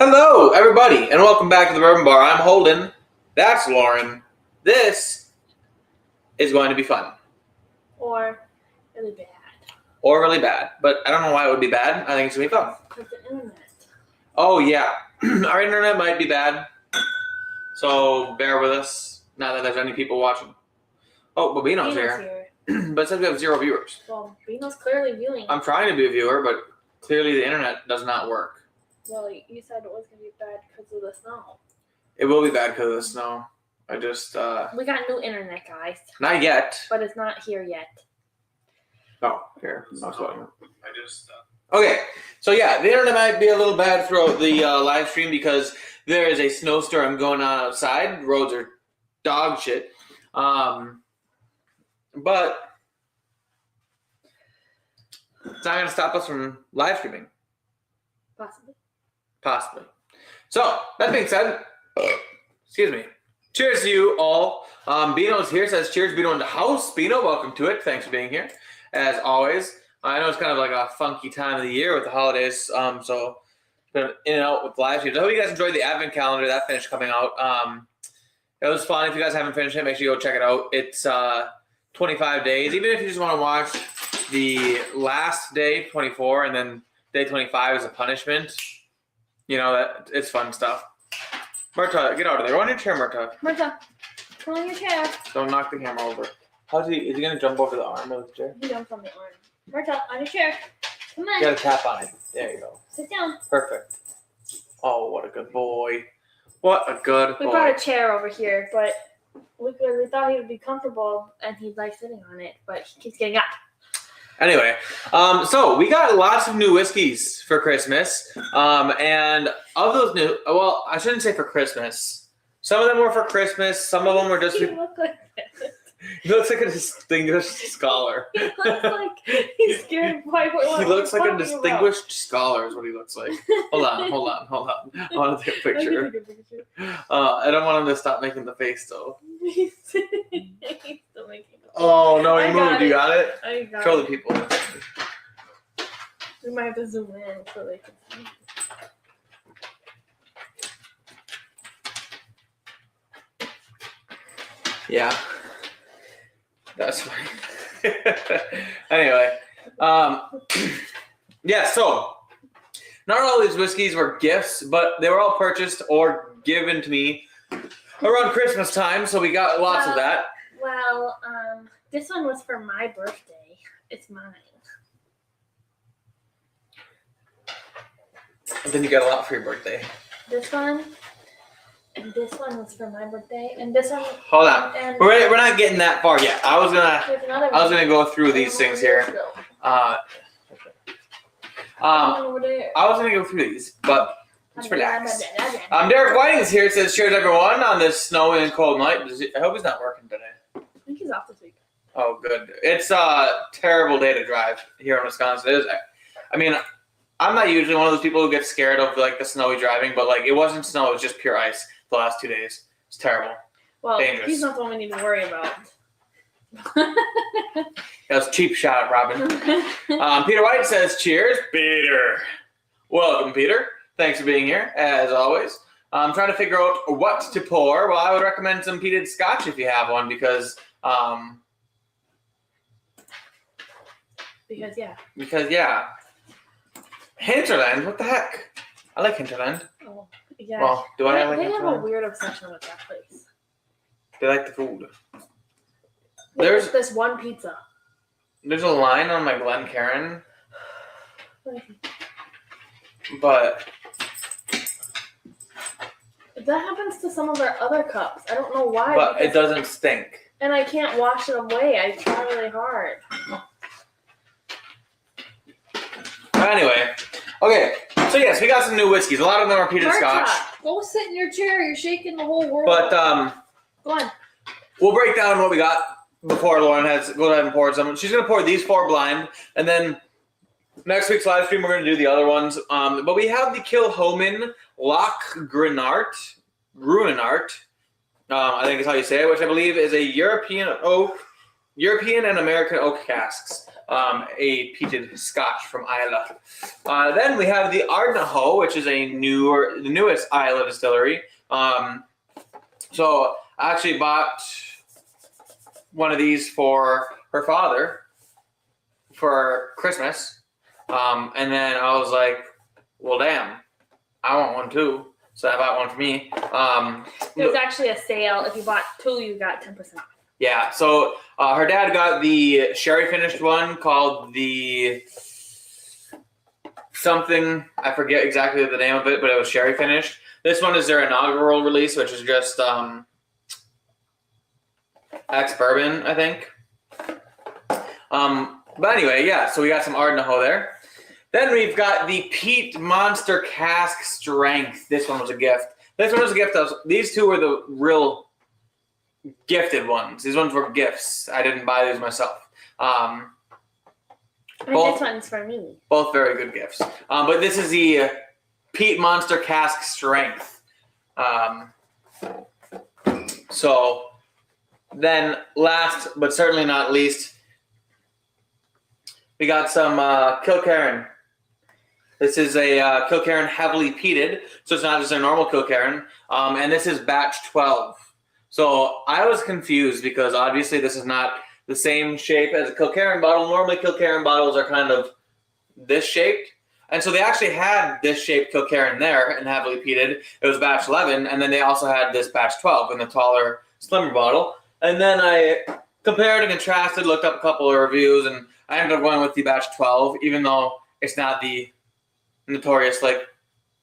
Hello, everybody, and welcome back to the Bourbon Bar. I'm Holden. That's Lauren. This is going to be fun. Or really bad. Or really bad. But I don't know why it would be bad. I think it's going to be fun. Because the internet. Oh, yeah. Our internet might be bad. So bear with us. Not that there's any people watching. Oh, but Bino's here. But it says we have 0 viewers. Well, Bino's clearly viewing. I'm trying to be a viewer, but clearly the internet does not work. Well, you said it was going to be bad because of the snow. It will be bad because of the snow. I just, We got new internet, guys. Not yet. But it's not here yet. Oh, here. Okay, so yeah, the internet might be a little bad throughout the live stream because there is a snowstorm going on outside. Roads are dog shit. But it's not going to stop us from live streaming. Possibly. So, that being said, excuse me. Cheers to you all. Bino's here, says cheers, Bino in the house. Bino, welcome to it. Thanks for being here, as always. I know it's kind of like a funky time of the year with the holidays, so been in and out with live streams. I hope you guys enjoyed the advent calendar. That finished coming out. It was fun. If you guys haven't finished it, make sure you go check it out. It's 25 days. Even if you just want to watch the last day, 24, and then day 25 is a punishment. You know, that it's fun stuff. Murta, get out of there. Go on your chair, Murta. Murta, come on your chair. Don't knock the camera over. Is he going to jump over the arm of the chair? He jumped on the arm. Murta, on your chair. Come on. You got to tap on it. There you go. Sit down. Perfect. Oh, what a good boy. What a good boy. We brought a chair over here, but we thought he would be comfortable and he'd like sitting on it, but he keeps getting up. Anyway, so we got lots of new whiskeys for Christmas, and of those new, well, I shouldn't say for Christmas. Some of them were for Christmas. Some of them were just. He looks like this. He looks like a distinguished scholar. He looks like he's scared by what He looks like a talking distinguished scholar is what he looks like. Hold on. I want to take a picture. I don't want him to stop making the face though. He's still making it. Oh no, he moved. You got it? I got Show it. the people. We might have to zoom in so they can see. Yeah. That's funny. Anyway. Yeah, so not all these whiskeys were gifts, but they were all purchased or given to me around Christmas time, so we got lots of that. Well, this one was for my birthday. It's mine. And then you got a lot for your birthday. This one, and this one was for my birthday, and this one. Hold on, and we're not getting that far yet. I was there's another one. gonna go through these things here. Over there. I was gonna go through these, but just relax. I'm Derek Whiting is here. It says cheers everyone on this snowy and cold night. I hope he's not working today. I think he's off this week. Oh, good. It's a terrible day to drive here in Wisconsin. It is. I mean, I'm not usually one of those people who gets scared of like the snowy driving, but like it wasn't snow; it was just pure ice the last 2 days. It's terrible. Well, Dangerous. he's not the one we need to worry about. That was a cheap shot, Robin. Peter White says, cheers, Peter. Welcome, Peter. Thanks for being here, as always. I'm trying to figure out what to pour. Well, I would recommend some peated Scotch if you have one, because yeah. Hinterland, what the heck? I like Hinterland. Oh, yeah. Well, do I like They have a Hinterland? weird obsession with that place. They like the food. There's this one pizza. There's a line on my Glencairn, but That happens to some of our other cups. I don't know why. But it doesn't stink. And I can't wash it away. I try really hard. Anyway, okay. So yes, we got some new whiskeys. A lot of them are peated Scotch. Go sit in your chair. You're shaking the whole world. But Go on. we'll break down what we got before Lauren has go ahead and pour some. She's gonna pour these 4 blind, and then next week's live stream we're gonna do the other ones. But we have the Kilchoman Loch Gruinart. I think is how you say it, which I believe is a European and American oak casks. a peated Scotch from Islay. Then we have the Ardnahoe, which is the newest Islay distillery. So I actually bought one of these for her father for Christmas. And then I was like, well, damn, I want one too. So I bought one for me. It was actually a sale. If you bought 2, you got 10% off. Yeah, so her dad got the sherry finished one called the something. I forget exactly the name of it, but it was sherry finished. This one is their inaugural release, which is just ex-bourbon, I think. But anyway, yeah, so we got some Ardnahoe there. Then we've got the Peat Monster Cask Strength. This one was a gift. These two were the real gifted ones. These ones were gifts. I didn't buy these myself. And this one's for me. Both very good gifts. But this is the Peat Monster Cask Strength. So then last but certainly not least, we got some Kilkerran. This is a Kilkerran heavily peated, so it's not just a normal Kilkerran. And this is batch 12. So I was confused because obviously this is not the same shape as a Kilkerran bottle. Normally Kilkerran bottles are kind of this shaped. And so they actually had this shaped Kilkerran there and heavily peated. It was batch 11. And then they also had this batch 12 in the taller, slimmer bottle. And then I compared and contrasted, looked up a couple of reviews, and I ended up going with the batch 12, even though it's not the notorious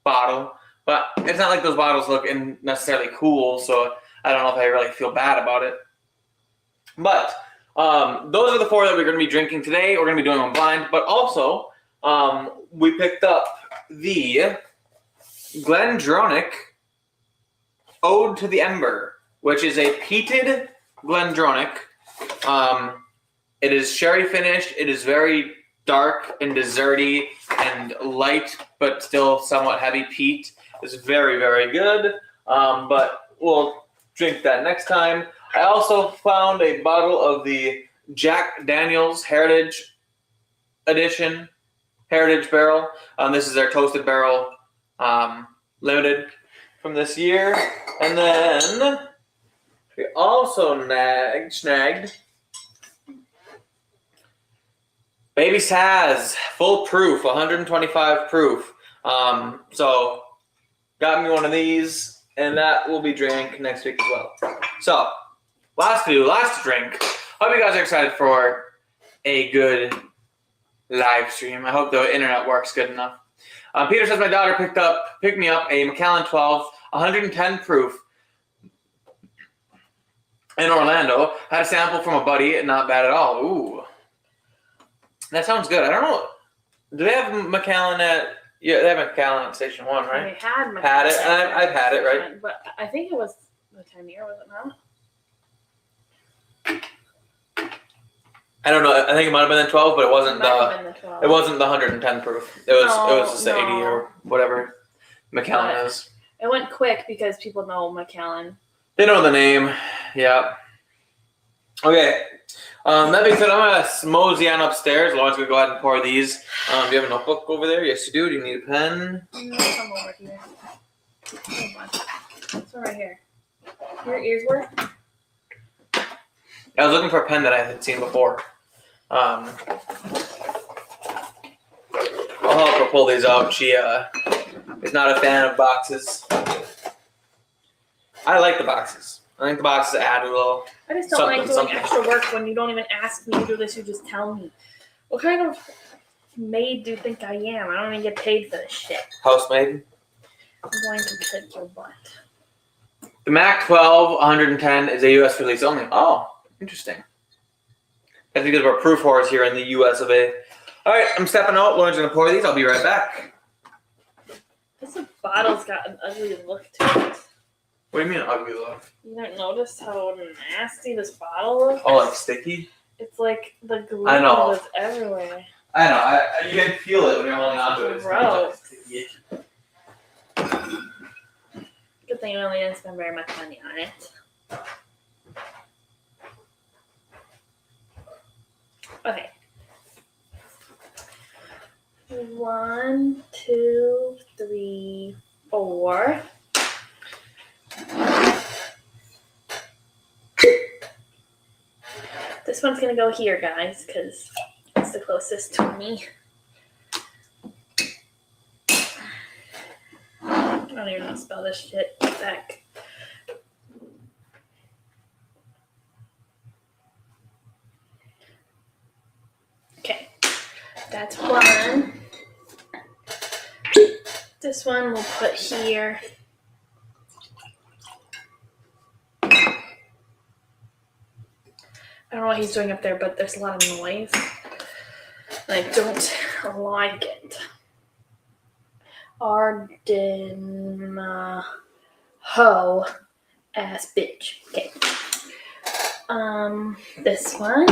bottle. But it's not like those bottles look necessarily cool, so I don't know if I really feel bad about it. But those are the 4 that we're going to be drinking today. We're going to be doing them blind. But also, we picked up the Glendronach Ode to the Ember, which is a peated Glendronach. It is sherry finished. It is very dark and desserty and light, but still somewhat heavy peat. It's very, very good. But we'll drink that next time. I also found a bottle of the Jack Daniel's Heritage Edition Heritage Barrel. This is their Toasted Barrel Limited from this year. And then we also snagged Baby Saz, full proof, 125 proof. So got me one of these, and that will be drank next week as well. So last to drink. Hope you guys are excited for a good live stream. I hope the internet works good enough. Peter says my daughter picked me up a Macallan 12, 110 proof in Orlando. Had a sample from a buddy, not bad at all. Ooh. That sounds good. I don't know. Do they have Macallan at... Yeah, they have Macallan at Station 1, right? They had Macallan. Had it. And I've had it, right? But I think it was the 10 year, was it not? I don't know. I think it might have been the 12, but it wasn't It wasn't the 110 proof. It was just the 80 or whatever Macallan is. It went quick because people know Macallan. They know the name. Yeah. Okay. That being said, I'm going to mosey on upstairs. Lauren's going to go ahead and pour these. Do you have a notebook over there? Yes, you do. Do you need a pen? No, come over here. Hold on. This one right here. Your ears work? I was looking for a pen that I had seen before. I'll help her pull these out. She is not a fan of boxes. I like the boxes. I think the boxes add a little... I just don't like doing extra work when you don't even ask me to do this. You just tell me. What kind of maid do you think I am? I don't even get paid for this shit. Housemaid? I'm going to kick your butt. The Mac 12 110 is a U.S. release only. Oh, interesting. That's because we're proof whores here in the U.S. of A. All right, I'm stepping out. Lauren's going to pour these. I'll be right back. This bottle's got an ugly look to it. What do you mean ugly look? You don't notice how nasty this bottle looks? Oh, like sticky? It's like the glue is everywhere. I know. You can feel it when you're holding on to it. It's gross. Sticky. Good thing I only didn't spend very much money on it. Okay. 1, 2, 3, 4. This one's gonna go here, guys, because it's the closest to me. I don't even know how to spell this shit. Back. Okay, that's one. This one we'll put here. I don't know what he's doing up there, but there's a lot of noise. And I don't like it. Arden ho ass bitch. Okay. This one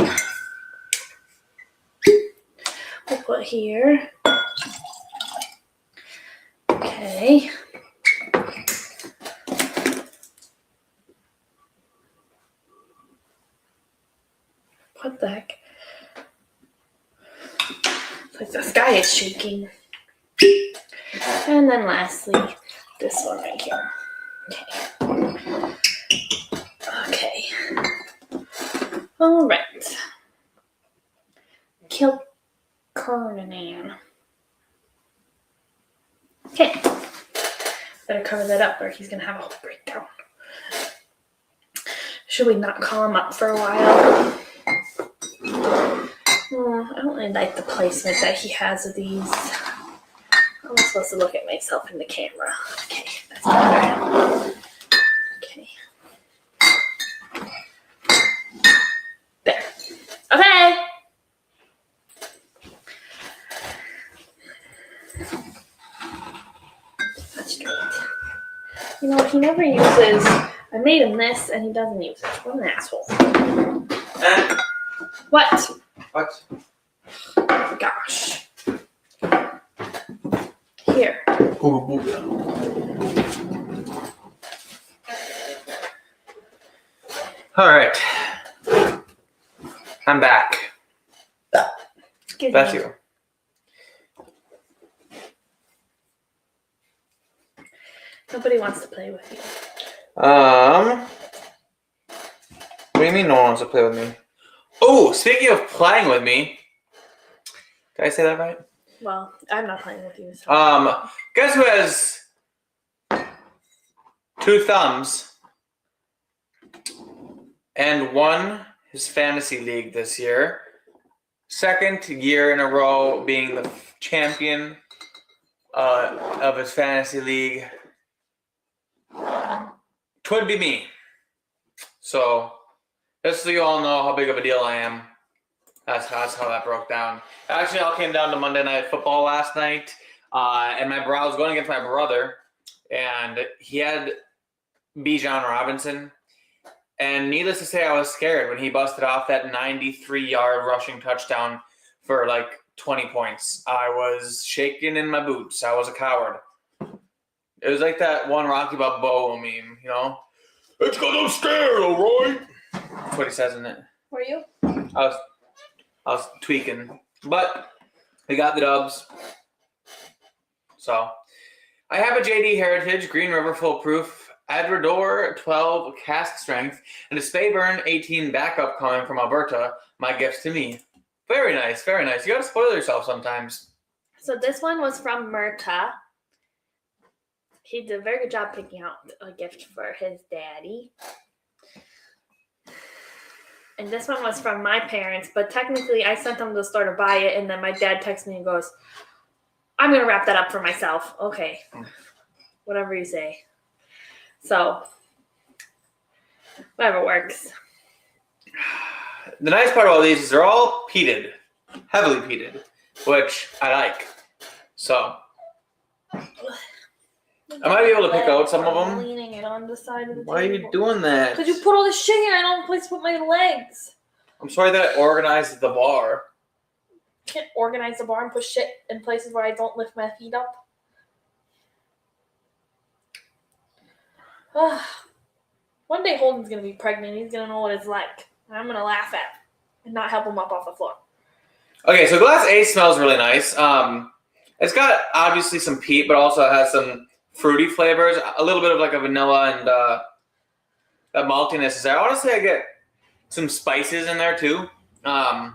we'll put here. Okay. What the heck? It's like the sky is shaking. And then lastly, this one right here. Okay. All right. Kilkernan. Okay. Better cover that up or he's going to have a whole breakdown. Should we not call him up for a while? I don't really like the placement that he has of these. How am I supposed to look at myself in the camera? Okay, that's better. Okay. There. Okay! That's great. You know, he never uses... I made him this, and he doesn't use it. What an asshole. What? What? Gosh. Here. All right. I'm back. Excuse Bless me. you. Nobody wants to play with you. What do you mean no one wants to play with me? Oh, speaking of playing with me, did I say that right? Well, I'm not playing with you. So. Guess who has 2 thumbs and won his fantasy league this year? Second year in a row being the champion of his fantasy league. Twould be me. So, just so you all know how big of a deal I am. That's how that broke down. Actually, all came down to Monday Night Football last night. And I was going against my brother. And he had Bijan Robinson. And needless to say, I was scared when he busted off that 93-yard rushing touchdown for like 20 points. I was shaking in my boots. I was a coward. It was like that one Rocky Balboa meme, you know? It's 'cause I'm scared, all right? That's what he says in it. Were you? I was tweaking. But we got the dubs. So, I have a JD Heritage, Green River Full Proof, Adrador 12 Cask Strength, and a Spayburn 18 backup coming from Alberta. My gifts to me. Very nice, very nice. You gotta spoil yourself sometimes. So this one was from Murta. He did a very good job picking out a gift for his daddy. And this one was from my parents, but technically I sent them to the store to buy it, and then my dad texts me and goes, I'm going to wrap that up for myself. Okay. Whatever you say. So, whatever works. The nice part about these is they're all peated. Heavily peated. Which I like. So, I might be able to pick out some of them. Leaning it on the side of the Why are table. you doing that? Because you put all this shit here, I don't have a place to put my legs. I'm sorry that I organized the bar. Can't organize the bar and put shit in places where I don't lift my feet up. One day Holden's going to be pregnant. He's going to know what it's like. And I'm going to laugh at him and not help him up off the floor. Okay, so glass A smells really nice. It's got obviously some peat, but also has some fruity flavors. A little bit of like a vanilla and that maltiness is there. I want to say I get some spices in there too. I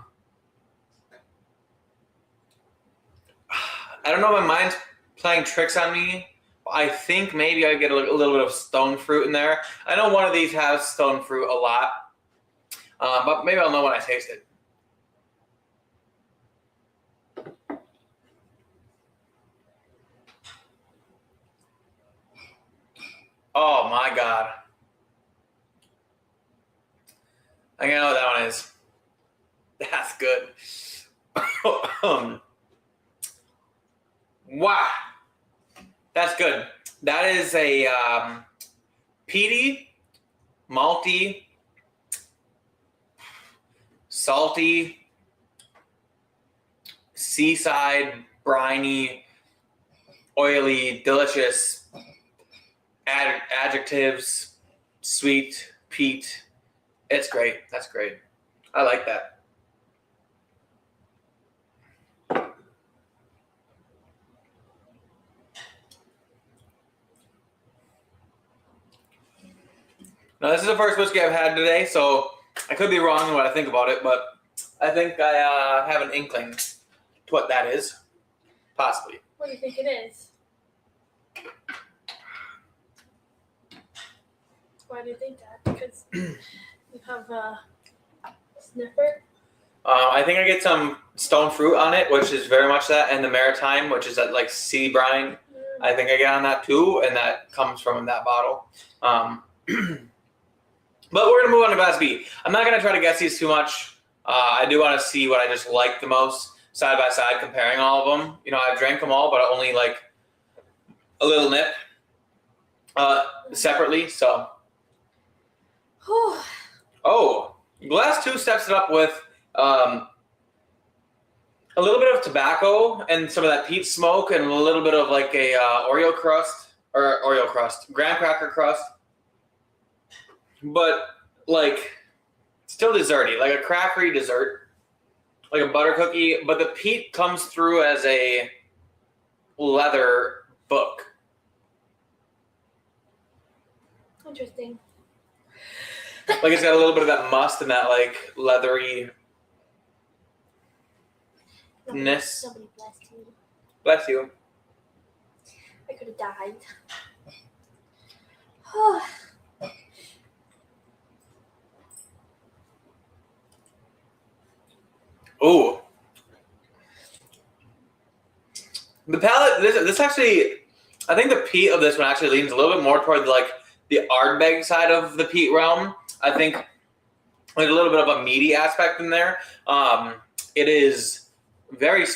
don't know. My mind's playing tricks on me. I think maybe I get a little bit of stone fruit in there. I know one of these has stone fruit a lot, but maybe I'll know when I taste it. Oh my god. I know what that one is. That's good. Wow. That's good. That is a peaty, malty, salty, seaside, briny, oily, delicious adjectives, sweet, peat. It's great. That's great. I like that. Now, this is the first whiskey I've had today, so I could be wrong in what I think about it, but I think I have an inkling to what that is. Possibly. What do you think it is? Why do you think that? Because you have a sniffer? I think I get some stone fruit on it, which is very much that, and the maritime, which is that like sea brine. I think I get on that too, and that comes from that bottle. But we're going to move on to Glass B. I'm not going to try to guess these too much. I do want to see what I just like the most, side by side, comparing all of them. You know, I've drank them all, but only like a little nip separately. So, oh, Glass 2 steps it up with a little bit of tobacco and some of that peat smoke and a little bit of like a graham cracker crust. But like still desserty, like a crackery dessert, like a butter cookie. But the peat comes through as a leather book. Interesting. Like it's got a little bit of that must and that like leathery ness. Somebody blessed you. Bless you. I could have died. Ooh. The palate, this actually, I think the peat of this one actually leans a little bit more toward like the Ardbeg side of the peat realm. I think there's a little bit of a meaty aspect in there. It is very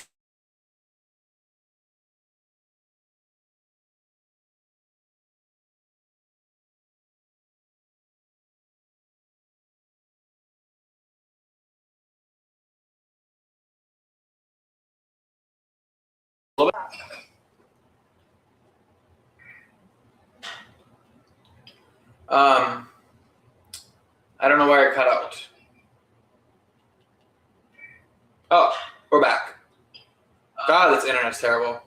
I don't know where it cut out. Oh, we're back. God, this internet's terrible.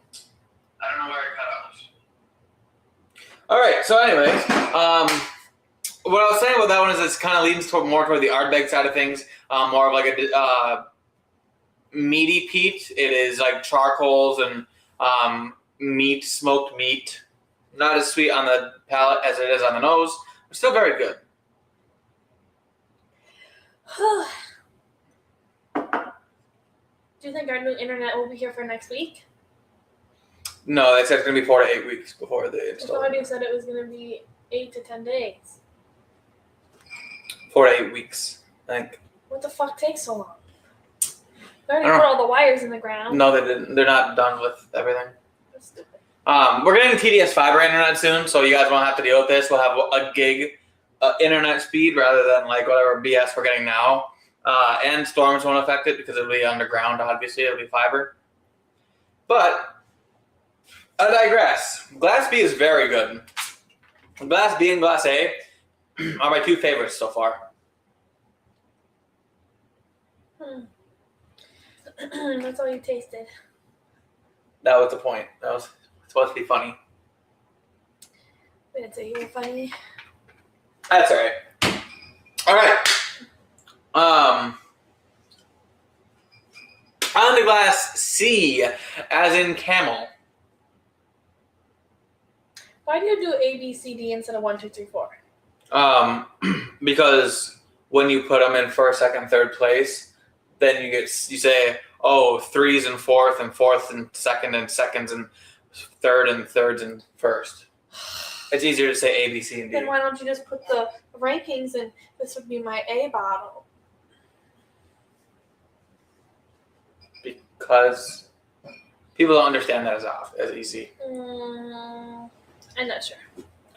I don't know where it cut out. All right, so anyways, what I was saying about that one is it kind of leans more toward the Ardbeg side of things, more of like a meaty peat. It is like charcoals and meat, smoked meat. Not as sweet on the palate as it is on the nose, but still very good. Do you think our new internet will be here for next week? No, they said it's going to be 4 to 8 weeks before they I install. thought you said it was going to be 8 to 10 days. 4 to 8 weeks, I think. What the fuck takes so long? They already put all the wires in the ground. No, they didn't. They're not done with everything. That's stupid. We're getting TDS fiber internet soon, so you guys won't have to deal with this. We'll have a gig internet speed rather than like whatever BS we're getting now. And storms won't affect it because it'll be underground, obviously. It'll be fiber. But I digress. Glass B is very good. Glass B and Glass A are my two favorites so far. That's all you tasted. That was the point. That was supposed to be funny. Wait, you were funny. That's alright. Alright. On the glass C, as in camel. Why do you do A, B, C, D instead of 1, 2, 3, 4? Because when you put them in first, second, third place, then you say, oh, threes and fourth and second and seconds and thirds and first. It's easier to say A, B, C, and D. Then why don't you just put the rankings and this would be my A bottle? Because people don't understand that as easy. I'm not sure.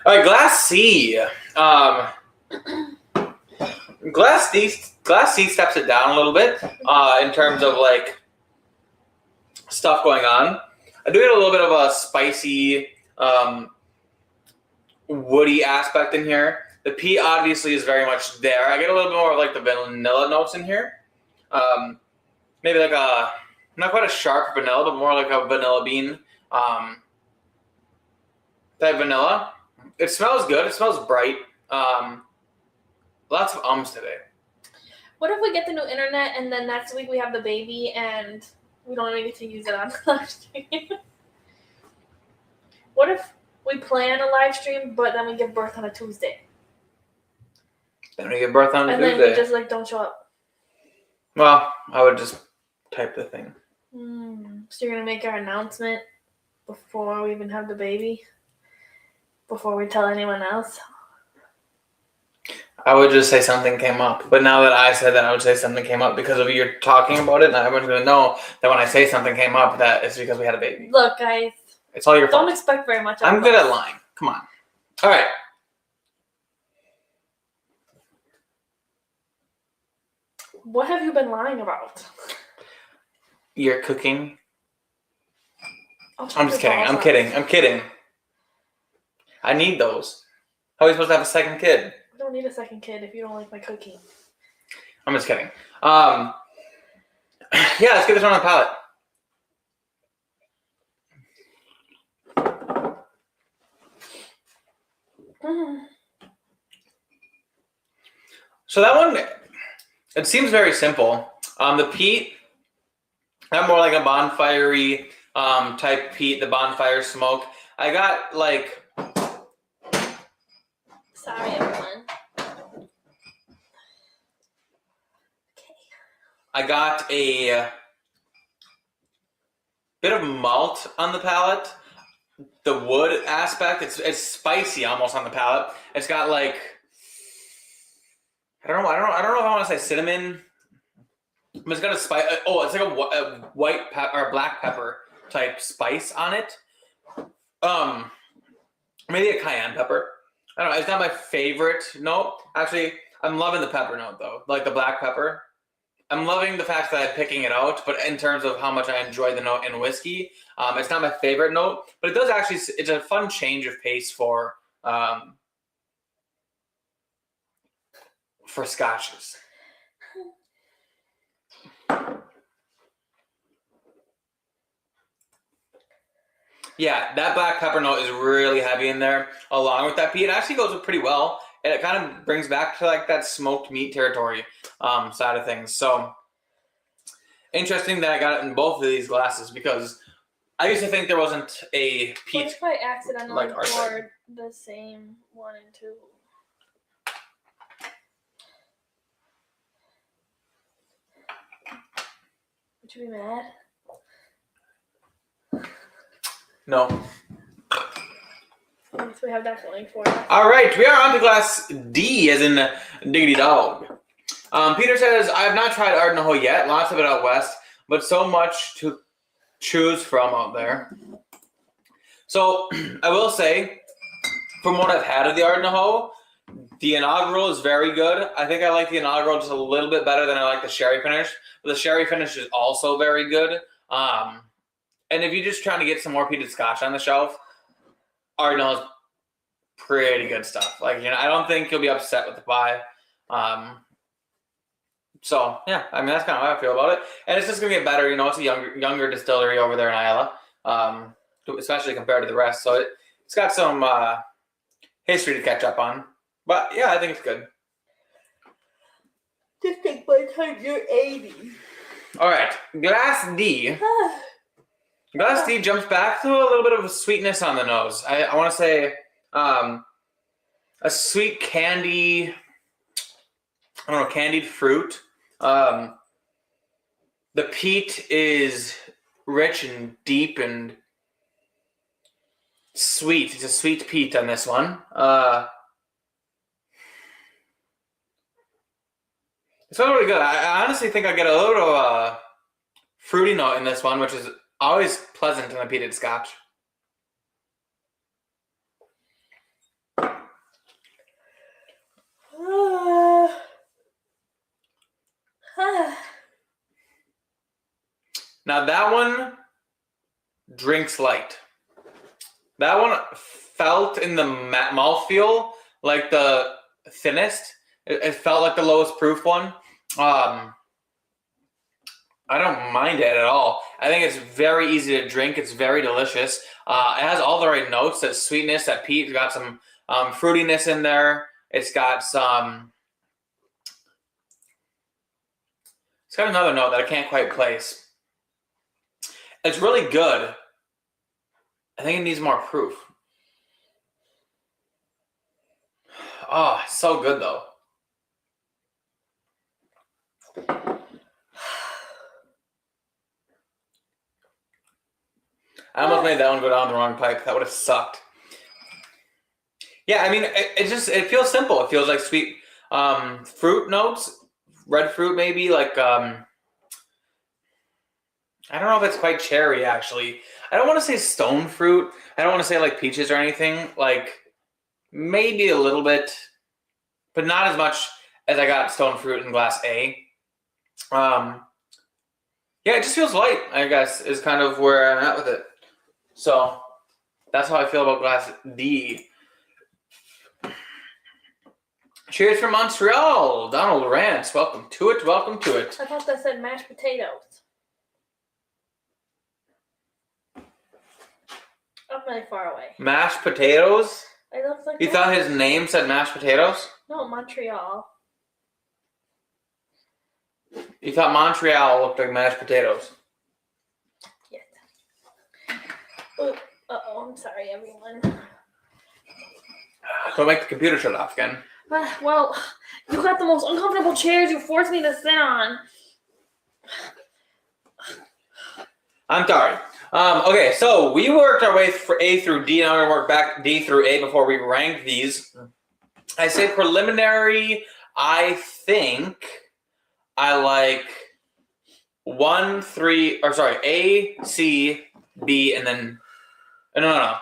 All right, glass C. Glass C steps it down a little bit in terms of like stuff going on. I do get a little bit of a spicy, woody aspect in here. The peat obviously is very much there. I get a little bit more of like the vanilla notes in here. Maybe like not quite a sharp vanilla, but more like a vanilla bean type vanilla. It smells good. It smells bright. Lots of ums today. What if we get the new internet and then next week we have the baby and we don't even get to use it on the live stream? What if we plan a live stream but then we give birth on a Tuesday? Then we give birth on a Tuesday. And then we just like don't show up. Well, I would just type the thing. So you're gonna make our announcement before we even have the baby? Before we tell anyone else? I would just say something came up. But now that I said that, I would say something came up because of you talking about it, and everyone's going to know that when I say something came up, that it's because we had a baby. Look, guys. It's all your fault. Don't expect very much. I'm good at lying. Come on. All right. What have you been lying about? You're cooking. I'm just kidding. I'm kidding. I need those. How are we supposed to have a second kid? I don't need a second kid if you don't like my cooking. I'm just kidding. Yeah, let's get this one on the palate. So that one, it seems very simple. The peat, I'm more like a bonfire-y type peat, the bonfire smoke. I got like... Sorry, everyone. Okay. I got a bit of malt on the palate. The wood aspect, it's spicy almost on the palate. It's got like... I don't know if I want to say cinnamon, but it's got a spice. Oh, it's like a white or black pepper type spice on it. Maybe a cayenne pepper. I don't know. It's not my favorite note. Actually, I'm loving the pepper note though, like the black pepper. I'm loving the fact that I'm picking it out, but in terms of how much I enjoy the note in whiskey, it's not my favorite note, but it does actually. It's a fun change of pace for scotches. Yeah, that black pepper note is really heavy in there, along with that peat. It actually goes pretty well, and it kind of brings back to like that smoked meat territory side of things. So interesting that I got it in both of these glasses because I used to think there wasn't a peat. What if I accidentally like poured the same 1 and 2? Would you be mad? No. So we have that going for us. All right, we are on to glass D, as in diggity dog. Peter says, I have not tried Ardnahoe yet. Lots of it out west, but so much to choose from out there. So I will say, from what I've had of the Ardnahoe, the inaugural is very good. I think I like the inaugural just a little bit better than I like the sherry finish. But the sherry finish is also very good. And if you're just trying to get some more peated scotch on the shelf, Ardnahoe is pretty good stuff. Like, you know, I don't think you'll be upset with the buy. So yeah, I mean that's kind of how I feel about it. And it's just gonna get better. You know, it's a younger distillery over there in Iowa. especially compared to the rest. So it's got some history to catch up on. But yeah, I think it's good. Just think by the time you're 80. All right, Glass D. Glass D jumps back to a little bit of a sweetness on the nose. I want to say a sweet candy, I don't know, candied fruit. The peat is rich and deep and sweet. It's a sweet peat on this one. It's not really good. I honestly think I get a little fruity note in this one, which is always pleasant in a peated Scotch. Now that one drinks light. That one felt in the mouthfeel like the thinnest. It felt like the lowest proof one. I don't mind it at all. I think it's very easy to drink. It's very delicious. It has all the right notes. That sweetness, that peat. It's got some fruitiness in there. It's got some. It's got another note that I can't quite place. It's really good. I think it needs more proof. Oh, so good though. I almost made that one go down the wrong pipe. That would have sucked. Yeah, I mean, it feels simple. It feels like sweet fruit notes, red fruit maybe, like I don't know if it's quite cherry actually. I don't want to say stone fruit. I don't want to say like peaches or anything. Like maybe a little bit, but not as much as I got stone fruit in Glass A. Yeah, it just feels light, I guess, is kind of where I'm at with it. So that's how I feel about Glass D. Cheers from Montreal, Donald Rance. Welcome to it. Welcome to it. I thought that said mashed potatoes. I'm really far away. Mashed potatoes? It looks like You thought his name said mashed potatoes? No, Montreal. You thought Montreal looked like mashed potatoes? Yes. Uh-oh, I'm sorry, everyone. Don't make the computer shut off again. Well, you got the most uncomfortable chairs you forced me to sit on. I'm sorry. Okay, so we worked our way from A through D. Now we're going to work back D through A before we rank these. I say preliminary, I think I like A, C, B, and then... No.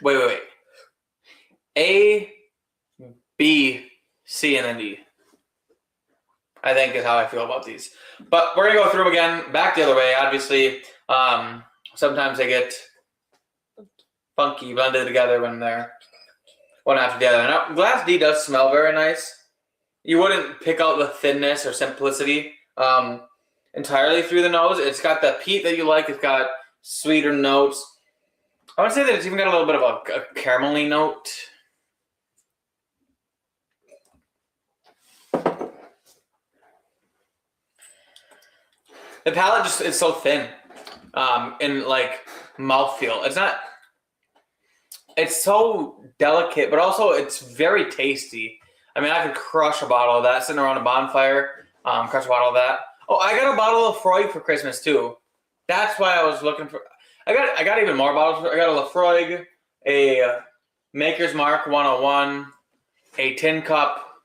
Wait. A, B, C, and then D. I think is how I feel about these. But we're going to go through them again, back the other way, obviously. Sometimes they get funky, blended together when they're one after the other. Now, Glass D does smell very nice. You wouldn't pick out the thinness or simplicity entirely through the nose. It's got the peat that you like. It's got sweeter notes. I would say that it's even got a little bit of a caramelly note. The palate just is so thin in like mouthfeel. It's so delicate, but also it's very tasty. I mean, I could crush a bottle of that sitting around a bonfire, crush a bottle of that. Oh, I got a bottle of Lefroy for Christmas too. That's why I was looking for. I got even more bottles. I got a Lefroy, a Maker's Mark 101, a Tin Cup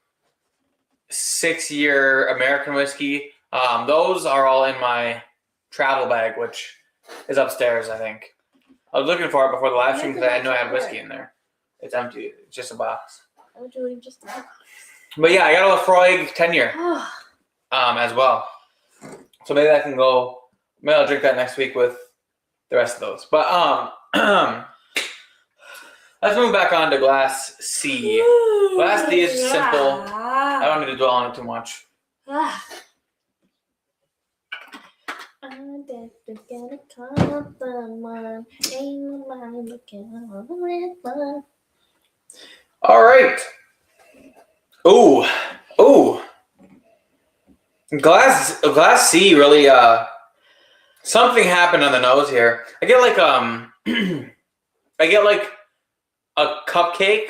6-year American whiskey. Those are all in my travel bag, which is upstairs, I think. I was looking for it before the live stream because I know I had whiskey in there. It's empty. It's just a box. Why would you leave just a box? But yeah, I got a Lefroy 10-year as well. So maybe I can go. Maybe I'll drink that next week with the rest of those. But let's move back on to Glass C. Glass D is simple. I don't need to dwell on it too much. I'm definitely gonna call someone. Ain't nobody looking over. All right. Ooh. Ooh. Glass C really something happened on the nose here. I get like I get like a cupcake,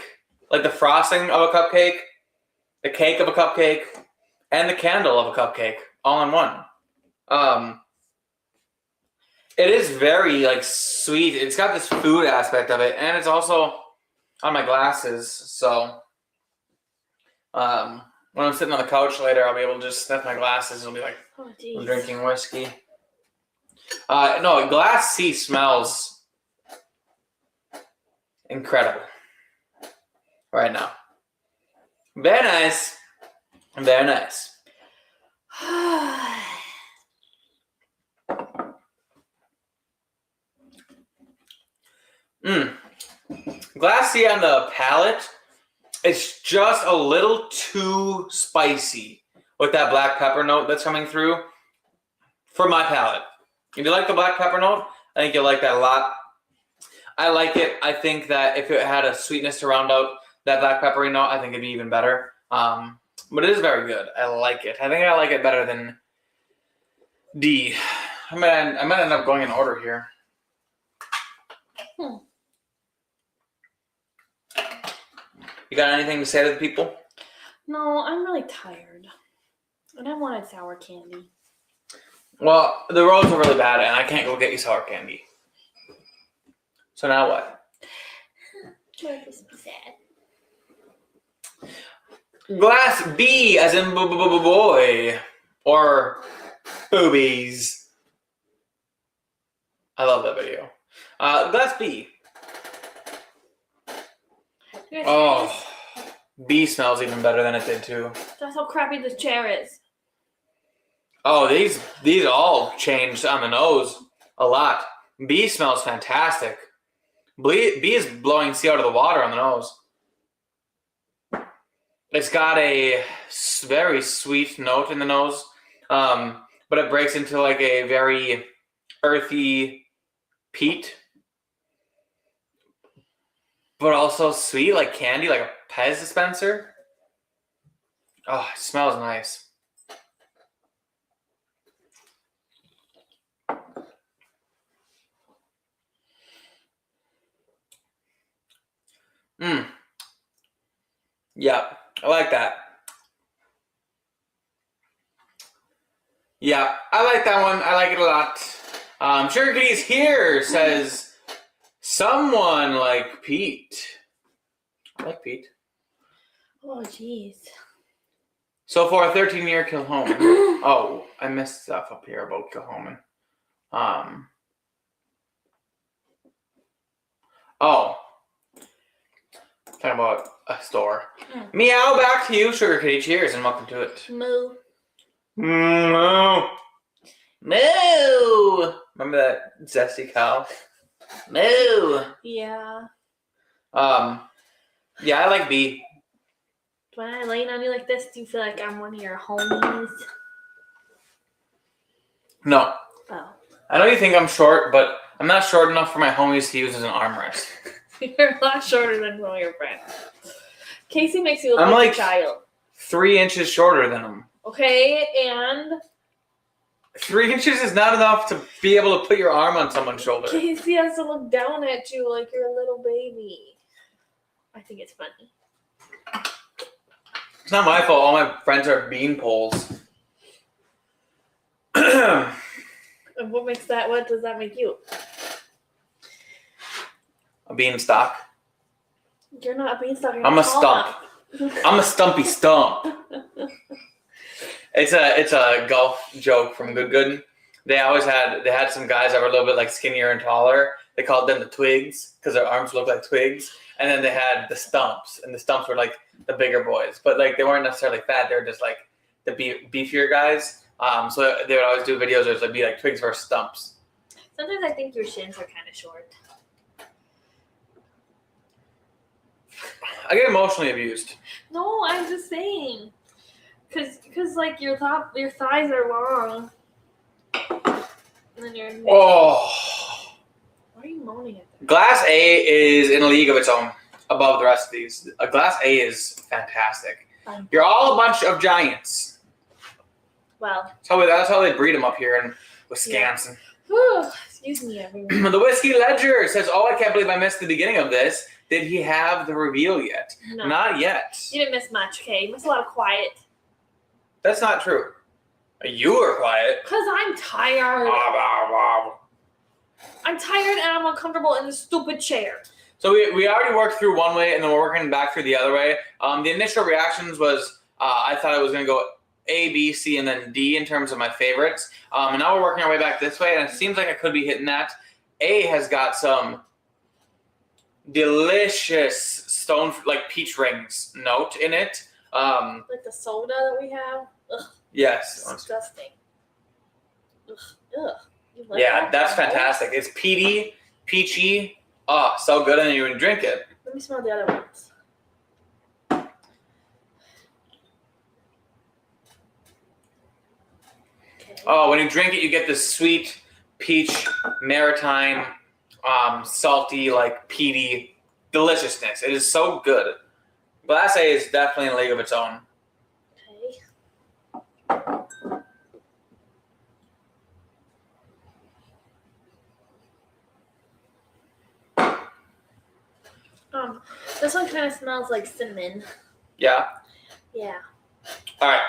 like the frosting of a cupcake, the cake of a cupcake, and the candle of a cupcake all in one. It is very like sweet. It's got this food aspect of it, and it's also on my glasses. So when I'm sitting on the couch later, I'll be able to just sniff my glasses and I'll be like, Oh, I'm jeez. drinking whiskey. No, Glass C smells incredible right now. Very nice. Very nice. Glass C on the palate, it's just a little too spicy with that black pepper note that's coming through for my palate. If you like the black pepper note, I think you'll like that a lot. I like it. I think that if it had a sweetness to round out that black peppery note, I think it'd be even better. But it is very good. I like it. I think I like it better than D. I might end up going in order here. You got anything to say to the people? No, I'm really tired. And I wanted sour candy. Well, the roads are really bad, and I can't go get you sour candy. So now what? That makes me sad. Glass B, as in boy, or boobies. I love that video. Glass B. Oh, B smells even better than it did too. That's how crappy this chair is. Oh, these all changed on the nose a lot. B smells fantastic. B is blowing C out of the water on the nose. It's got a very sweet note in the nose, but it breaks into like a very earthy peat, but also sweet, like candy, like a Pez dispenser. Oh, it smells nice. Yeah, I like that. Yeah, I like that one. I like it a lot. Sugar Kitty's here says someone like Pete. I like Pete. Oh, jeez. So for a 13-year Kilhoman. Oh, I missed stuff up here about Kilhoman. Oh. Talking about a store. Meow, back to you, Sugar Kitty. Cheers and welcome to it. Moo. Moo. Moo. Remember that zesty cow? Moo. Yeah. Yeah, I like B. When I lean on you like this, do you feel like I'm one of your homies? No. Oh. I know you think I'm short, but I'm not short enough for my homies to use as an armrest. You're a lot shorter than one of your friends. Casey makes you look I'm like like a child. 3 inches shorter than him. Okay, and 3 inches is not enough to be able to put your arm on someone's shoulder. Casey has to look down at you like you're a little baby. I think it's funny. It's not my fault. All my friends are bean poles. And what does that make you? A beanstalk. You're not a beanstalk. I'm a stump. I'm a stumpy stump. It's a golf joke from Good. They had some guys that were a little bit like skinnier and taller. They called them the twigs because their arms looked like twigs. And then they had the stumps, and the stumps were like the bigger boys, but like they weren't necessarily fat. They were just like the beefier guys. So they would always do videos where it'd be like twigs versus stumps. Sometimes I think your shins are kind of short. I get emotionally abused. No, I'm just saying, cause like your thighs are long. and then you're. Oh. Why are you moaning at that? Glass A is in a league of its own, above the rest of these. A Glass A is fantastic. You're all a bunch of giants. Well. That's how they breed them up here in Wisconsin. Yeah. Excuse me, everyone. The Whiskey Ledger says, "Oh, I can't believe I missed the beginning of this. Did he have the reveal yet? No. Not yet. You didn't miss much, okay? You missed a lot of quiet. That's not true. You were quiet. Because I'm tired. I'm tired and I'm uncomfortable in this stupid chair. So we already worked through one way, and then we're working back through the other way. The initial reactions was I thought I was going to go A, B, C, and then D in terms of my favorites. And now we're working our way back this way, and it seems like I could be hitting that. A has got some delicious stone, like peach rings note in it. Like the soda that we have? Ugh. Yes. Disgusting. Ugh. Ugh. You like Yeah, that? that's fantastic. It's peaty, peachy. Oh, so good, and then you would drink it. Let me smell the other ones. Okay. Oh, when you drink it, you get this sweet peach, maritime, salty, like peaty deliciousness. It is so good. Glass A is definitely in a league of its own. This one kind of smells like cinnamon. Yeah. Yeah. All right.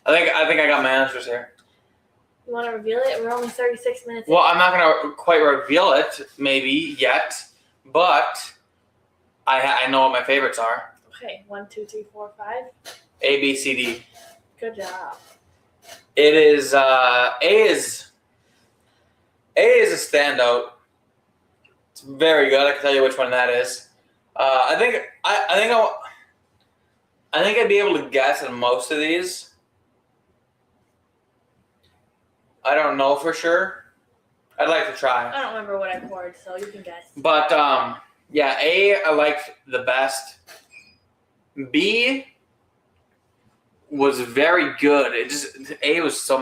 I think I got my answers here. You want to reveal it? We're only 36 minutes. Well, I'm not gonna quite reveal it, maybe yet, but I know what my favorites are. Okay, 1, 2, 3, 4, 5. A, B, C, D. Good job. It is A is a standout. It's very good. I can tell you which one that is. I think I'd be able to guess on most of these. I don't know for sure. I'd like to try. I don't remember what I poured, so you can guess. But yeah, A I liked the best. B was very good. A was so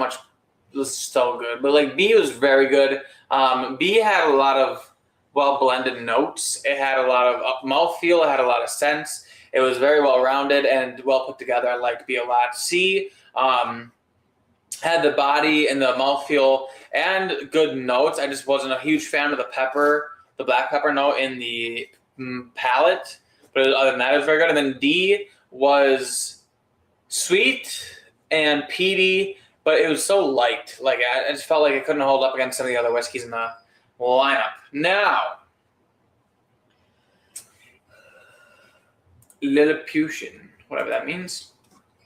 good, but like B was very good. B had a lot of well blended notes. It had a lot of mouthfeel. It had a lot of sense. It was very well rounded and well put together. I liked B a lot. C had the body and the mouthfeel and good notes. I just wasn't a huge fan of the pepper, the black pepper note in the palate. But other than that, it was very good. And then D was sweet and peaty, but it was so light. Like I just felt like it couldn't hold up against some of the other whiskeys in the lineup. Now, Lilliputian, whatever that means.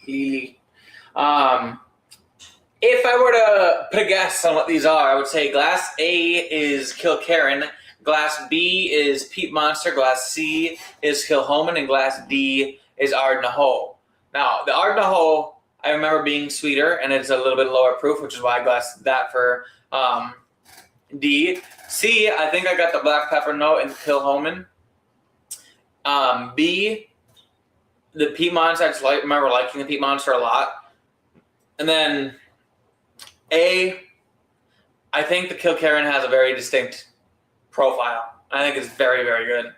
Lily. If I were to put a guess on what these are, I would say Glass A is Kilkerran, Glass B is Peat Monster, Glass C is Kilhoman, and Glass D is Ardnahoe. Now, the Ardnahoe, I remember being sweeter, and it's a little bit lower proof, which is why I glassed that for D. C, I think I got the black pepper note in Kilhoman. B, the Peat Monster, I just remember liking the Peat Monster a lot. And then A, I think the Kilkerran has a very distinct profile. I think it's very, very good.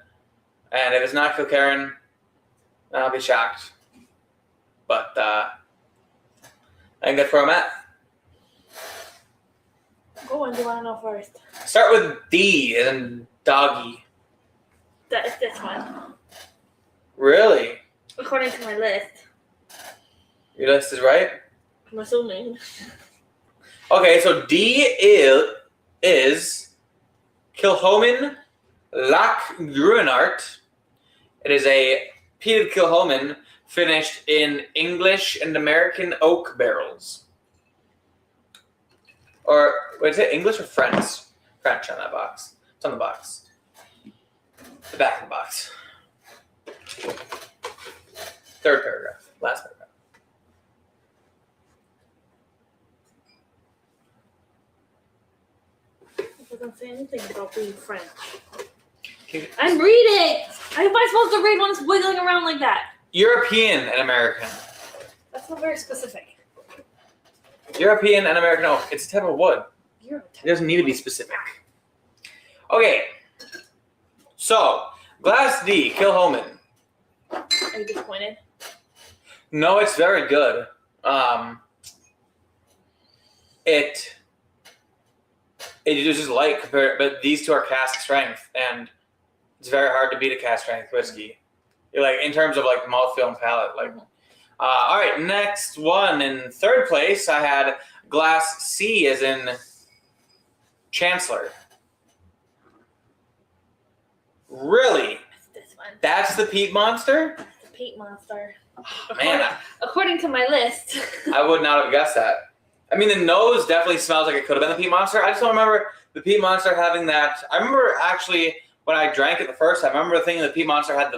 And if it's not Kilkerran, I'll be shocked. But I think that's where I'm at. Go on, do you want to know first? Start with D and doggy. It's this one. Really? According to my list. Your list is right? I'm assuming. Okay, so D is Kilhoman Lac Gruinart. It is a peated Kilhoman finished in English and American oak barrels. Or, wait, is it English or French? French on that box. It's on the box. The back of the box. Third paragraph. Last paragraph. It doesn't say anything about being French. I'm reading! How am I supposed to read when it's wiggling around like that? European and American. That's not very specific. European and American oak. It's a type of wood. You're It doesn't need to be specific. Okay. So, Glass D, Kilhoman. Are you disappointed? No, it's very good. It is just light compared, but these two are cask strength, and it's very hard to beat a cask strength whiskey. Like in terms of like mouthfeel and palate. Like, all right, next one in third place, I had Glass C, as in Chancellor. Really? This one. That's the peat monster? That's the peat monster. Man, According to my list. I would not have guessed that. I mean, the nose definitely smells like it could have been the peat monster. I just don't remember the peat monster having that. I remember actually when I drank it the first time, I remember thinking the peat monster had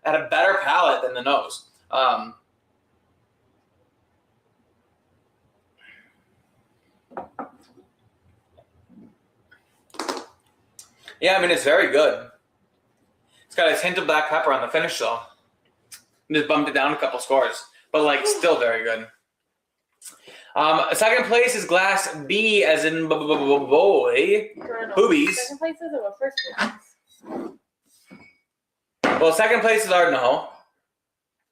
had a better palate than the nose. Yeah, I mean, it's very good. It's got a hint of black pepper on the finish, though. Just bumped it down a couple scores, but like still very good. Second place is Glass B, as in boy. Boobies. Second place is or first place? Well, second place is Ardnaho,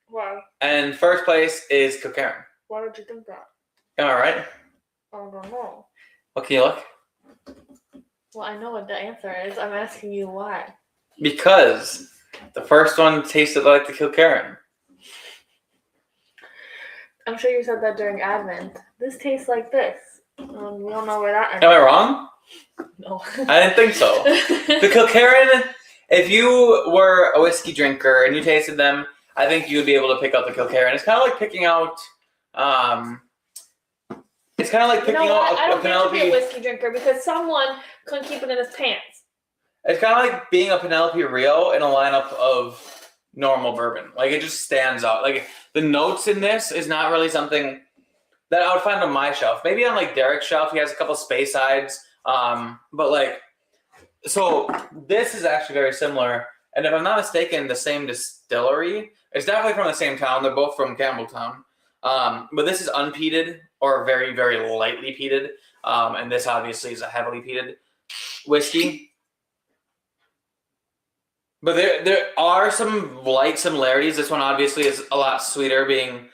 Why? and first place is Kilkerran. Why did you think that? All right. I don't know. What can you look? Well, I know what the answer is. I'm asking you why. Because the first one tasted like the Kilkerran. I'm sure you said that during Advent. This tastes like this. We don't know where that ends. Am I wrong? No. I didn't think so. The Kilkerran, if you were a whiskey drinker and you tasted them, I think you would be able to pick out the Kilkerran. It's kind of like picking out, it's kind of like picking out I a don't get to be a Penelope. whiskey drinker because someone couldn't keep it in his pants. It's kind of like being a Penelope Rio in a lineup of normal bourbon. Like, it just stands out. Like, the notes in this is not really something that I would find on my shelf. Maybe on like Derek's shelf, he has a couple space sides. But like, so this is actually very similar. And if I'm not mistaken, the same distillery. It's definitely from the same town. They're both from Campbelltown. But this is unpeated or very, very lightly peated. And this obviously is a heavily peated whiskey. But there are some light similarities. This one obviously is a lot sweeter, being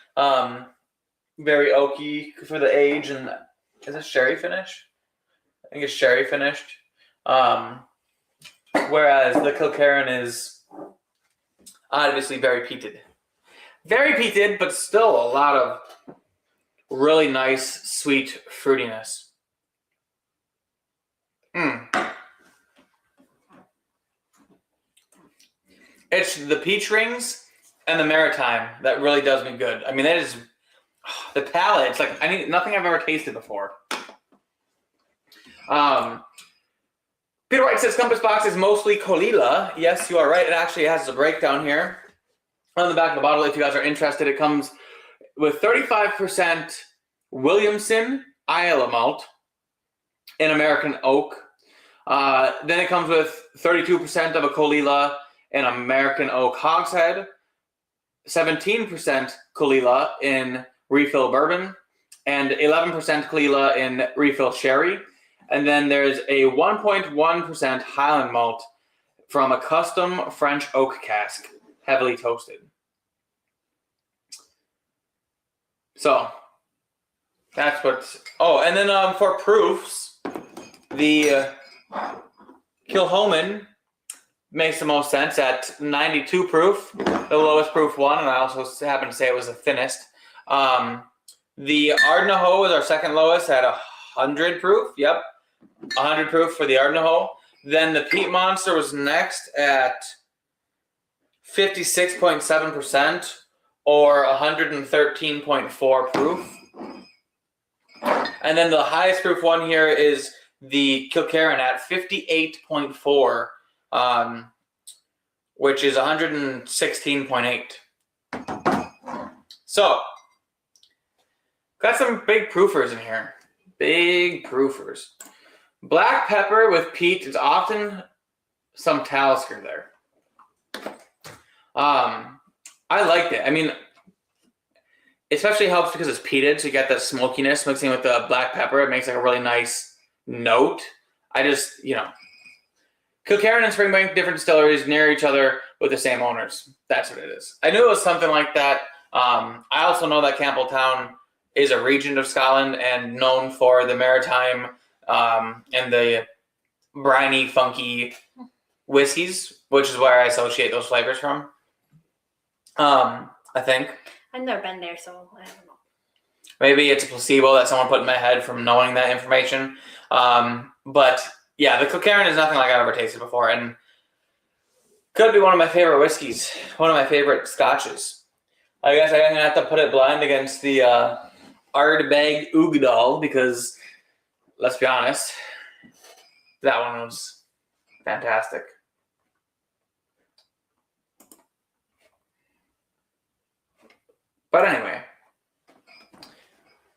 very oaky for the age. And is it sherry finish? I think it's sherry finished. Whereas the Kilkerran is obviously very peated. Very peated, but still a lot of really nice, sweet fruitiness. It's the peach rings and the maritime that really does me good. I mean, that is the palate. It's like nothing I've ever tasted before. Peter White says Compass Box is mostly Colila. Yes, you are right. It actually has a breakdown here on the back of the bottle. If you guys are interested, it comes with 35% Williamson Islay malt in American oak. Then it comes with 32% of a Colila in American oak hogshead, 17% Colila in refill bourbon, and 11% Colila in refill sherry. And then there's a 1.1% Highland malt from a custom French oak cask, heavily toasted. So that's what's. Oh, and then for proofs, the Kilhoman makes the most sense at 92 proof, the lowest proof one, and I also happen to say it was the thinnest. The Ardnaho is our second lowest at 100 proof. Yep, 100 proof for the Ardnaho. Then the Peat Monster was next at 56.7% or 113.4 proof. And then the highest proof one here is the Kilkerran at 58.4, which is 116.8. So, got some big proofers in here. Big proofers. Black pepper with peat is often some Talisker there. I liked it. I mean, especially helps because it's peated, so you get that smokiness mixing with the black pepper. It makes like a really nice note. I just, Kilkerran and Springbank, different distilleries near each other with the same owners. That's what it is. I knew it was something like that. I also know that Campbelltown is a region of Scotland and known for the maritime and the briny, funky whiskeys, which is where I associate those flavors from. I think. I've never been there, so I don't know. Maybe it's a placebo that someone put in my head from knowing that information. But yeah, the Kilkerran is nothing like I've ever tasted before, and could be one of my favorite whiskeys, one of my favorite scotches. I guess I'm gonna have to put it blind against the Ardbeg Ugadal because, let's be honest, that one was fantastic. But anyway,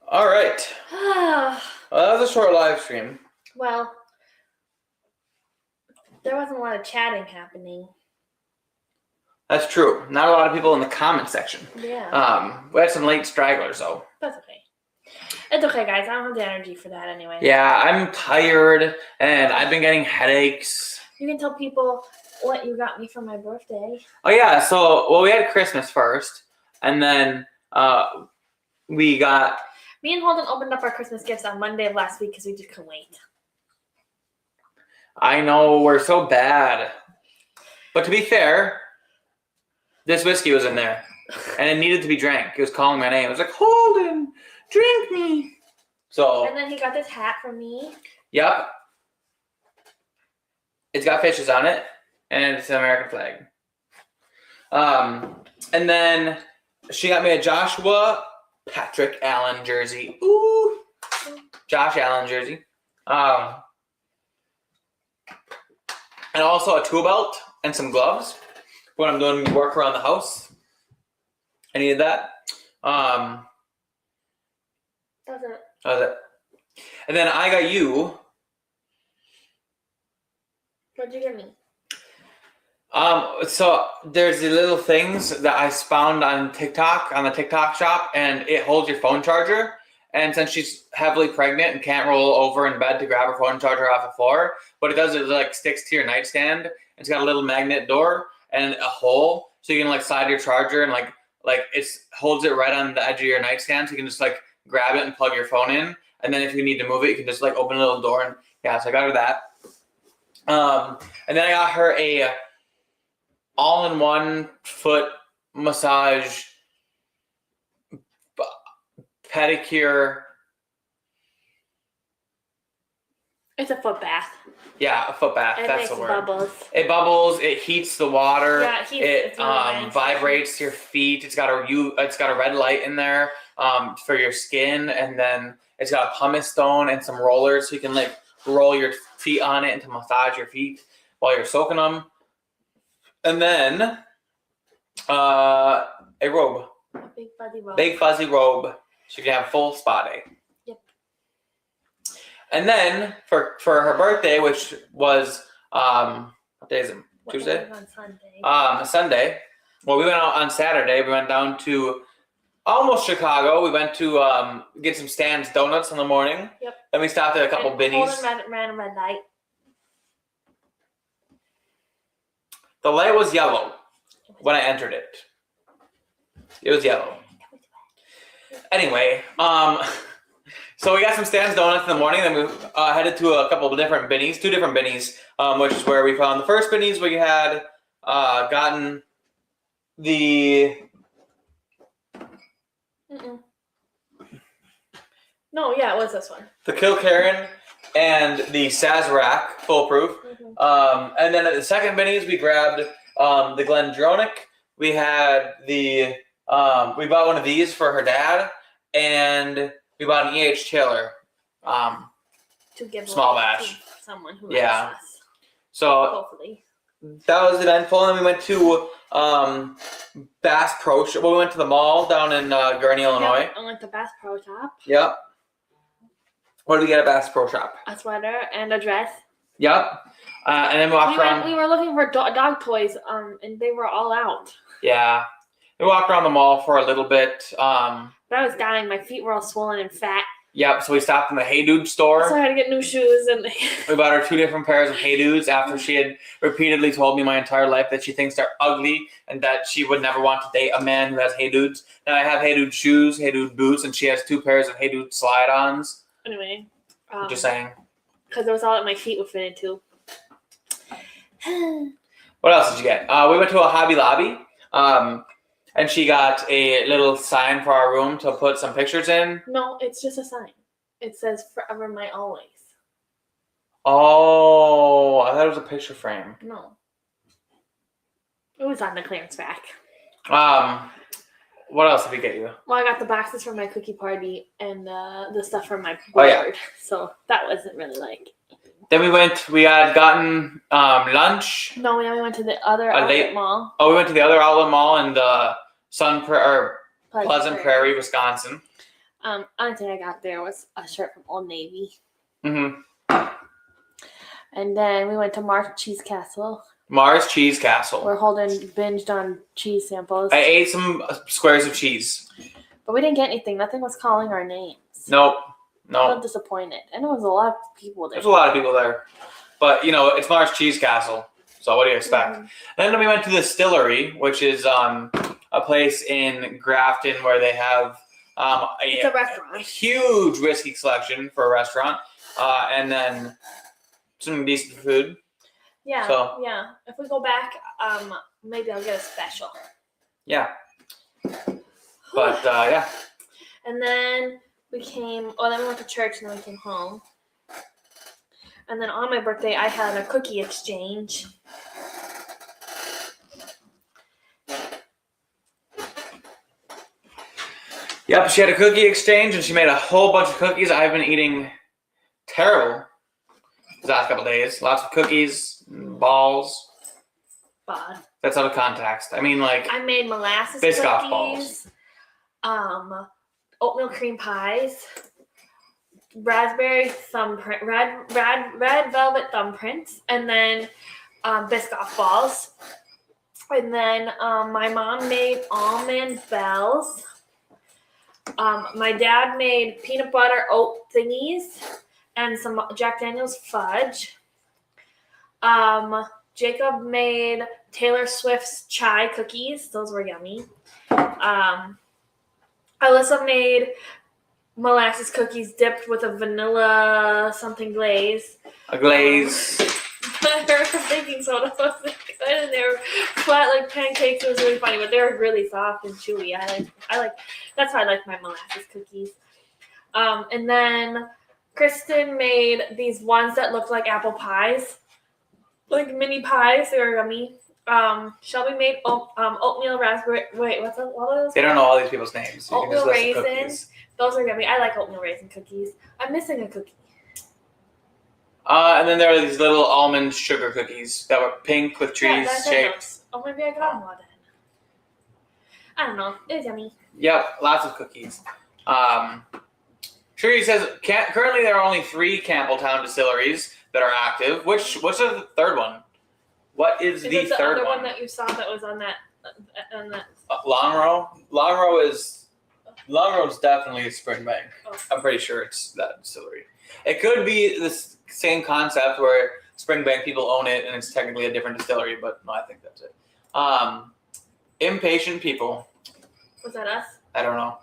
all right. Well, that was a short live stream. Well, there wasn't a lot of chatting happening. That's true. Not a lot of people in the comment section. Yeah. We had some late stragglers though. That's okay. It's okay, guys. I don't have the energy for that anyway. Yeah, I'm tired and I've been getting headaches. You can tell people what you got me for my birthday. Oh yeah, we had Christmas first, and then we got. Me and Holden opened up our Christmas gifts on Monday of last week because we just couldn't wait. I know, we're so bad. But to be fair, this whiskey was in there. And it needed to be drank. It was calling my name. It was like, Holden, drink me. So. And then he got this hat for me. Yep. It's got fishes on it. And it's an American flag. And then she got me a Joshua Patrick Allen jersey. Ooh. Josh Allen jersey. And also a tool belt and some gloves when I'm doing work around the house. I needed that. That was it. And then I got you. What'd you give me? So there's the little things that I found on TikTok, on the TikTok shop, and it holds your phone charger. And since she's heavily pregnant and can't roll over in bed to grab her phone charger off the floor, what it does is it like sticks to your nightstand. It's got a little magnet door and a hole, so you can like slide your charger and like it holds it right on the edge of your nightstand, so you can just like grab it and plug your phone in. And then if you need to move it, you can just like open a little door and yeah. So I got her that. And then I got her a all-in-one foot massage pedicure. It's a foot bath. Yeah, a foot bath. That's the word. Bubbles. It bubbles. It heats the water. Yeah, it really vibrates your feet. It's got a red light in there for your skin, and then it's got a pumice stone and some rollers, so you can like roll your feet on it and to massage your feet while you're soaking them. And then a robe. A big fuzzy robe. Big fuzzy robe. So you can have full spa day. Yep. And then for her birthday, which was what day is it? Tuesday? On Sunday. Sunday. Well, we went out on Saturday. We went down to almost Chicago. We went to get some Stan's Donuts in the morning. Yep. Then we stopped at a couple Binnies. Holden ran a red light. The light was yellow when I entered it. It was yellow. Anyway, so we got some Stan's Donuts in the morning. Then we headed to a couple of different Binnies, 2 different Binnies, which is where we found the first Binnies. We had gotten the. No, yeah, it was this one. The Kilkerran and the Sazerac Foolproof. And then at the second Binnies, we grabbed the Glendronach. We had the. We bought one of these for her dad, and we bought an E.H. Taylor to give small batch. To someone who likes us. So hopefully. That was eventful, and we went to Bass Pro Shop. Well, we went to the mall down in Gurnee, Illinois. Yep, I went to Bass Pro Shop. Yep. What did we get at Bass Pro Shop? A sweater and a dress. Yep. And then we walked around. We were looking for dog toys, and they were all out. Yeah. We walked around the mall for a little bit. But I was dying. My feet were all swollen and fat. Yep, so we stopped in the Hey Dude store. So I had to get new shoes and We bought her 2 different pairs of Hey Dudes after she had repeatedly told me my entire life that she thinks they're ugly and that she would never want to date a man who has Hey Dudes. Now I have Hey Dude shoes, Hey Dude boots, and she has 2 pairs of Hey Dude slide-ons. Anyway. Just saying. Because it was all that my feet would fit into. What else did you get? We went to a Hobby Lobby. And she got a little sign for our room to put some pictures in. No, it's just a sign. It says forever my always. Oh, I thought it was a picture frame. No. It was on the clearance rack. What else did we get you? Well, I got the boxes for my cookie party and the stuff from my board. Oh, yeah. So that wasn't really like... Then we had gotten lunch. No, we went to the other outlet mall. Oh, we went to the other outlet mall in the Pleasant Prairie, Wisconsin. Only thing I got there was a shirt from Old Navy. Mm-hmm. And then we went to Mars Cheese Castle. Mars Cheese Castle. We're binged on cheese samples. I ate some squares of cheese. But we didn't get anything. Nothing was calling our names. Nope. I was disappointed. And there was a lot of people there. There's a lot of people there. But, it's Mars Cheese Castle. So what do you expect? Mm-hmm. Then we went to the Distillery, which is a place in Grafton where they have it's a restaurant. A huge whiskey selection for a restaurant. And then some decent food. Yeah, so, yeah. If we go back, maybe I'll get a special. Yeah. But, yeah. And then then we went to church and then we came home. And then on my birthday, I had a cookie exchange. Yep, she had a cookie exchange and she made a whole bunch of cookies. I've been eating terrible the last couple days. Lots of cookies, balls. Bad. That's out of context. I mean, like... I made molasses Biscoff cookies. Balls. Oatmeal cream pies. Raspberry thumbprint, red velvet thumbprints, and then Biscoff balls. And then my mom made almond bells. My dad made peanut butter oat thingies and some Jack Daniel's fudge. Jacob made Taylor Swift's chai cookies. Those were yummy. Alyssa made molasses cookies dipped with a vanilla something glaze. A glaze. They're baking soda. And they were flat like pancakes. It was really funny, but they were really soft and chewy. I like. That's why I like my molasses cookies. And then Kristen made these ones that look like apple pies, like mini pies. They were yummy. Shelby made oatmeal raspberry. Wait, what are those? They don't know all these people's names. So oatmeal raisins. Those are yummy. I like oatmeal raisin cookies. I'm missing a cookie. And then there are these little almond sugar cookies that were pink with trees shaped. Oh, maybe I got one then. I don't know. It was yummy. Yep, lots of cookies. Shirley says currently there are only 3 Campbelltown distilleries that are active. What's the third one? What is the third other one? one that you saw that was on that? Longrow. Longrow is definitely Springbank. Oh. I'm pretty sure it's that distillery. It could be this same concept where Springbank people own it and it's technically a different distillery, but no, I think that's it. Impatient people. Was that us? I don't know.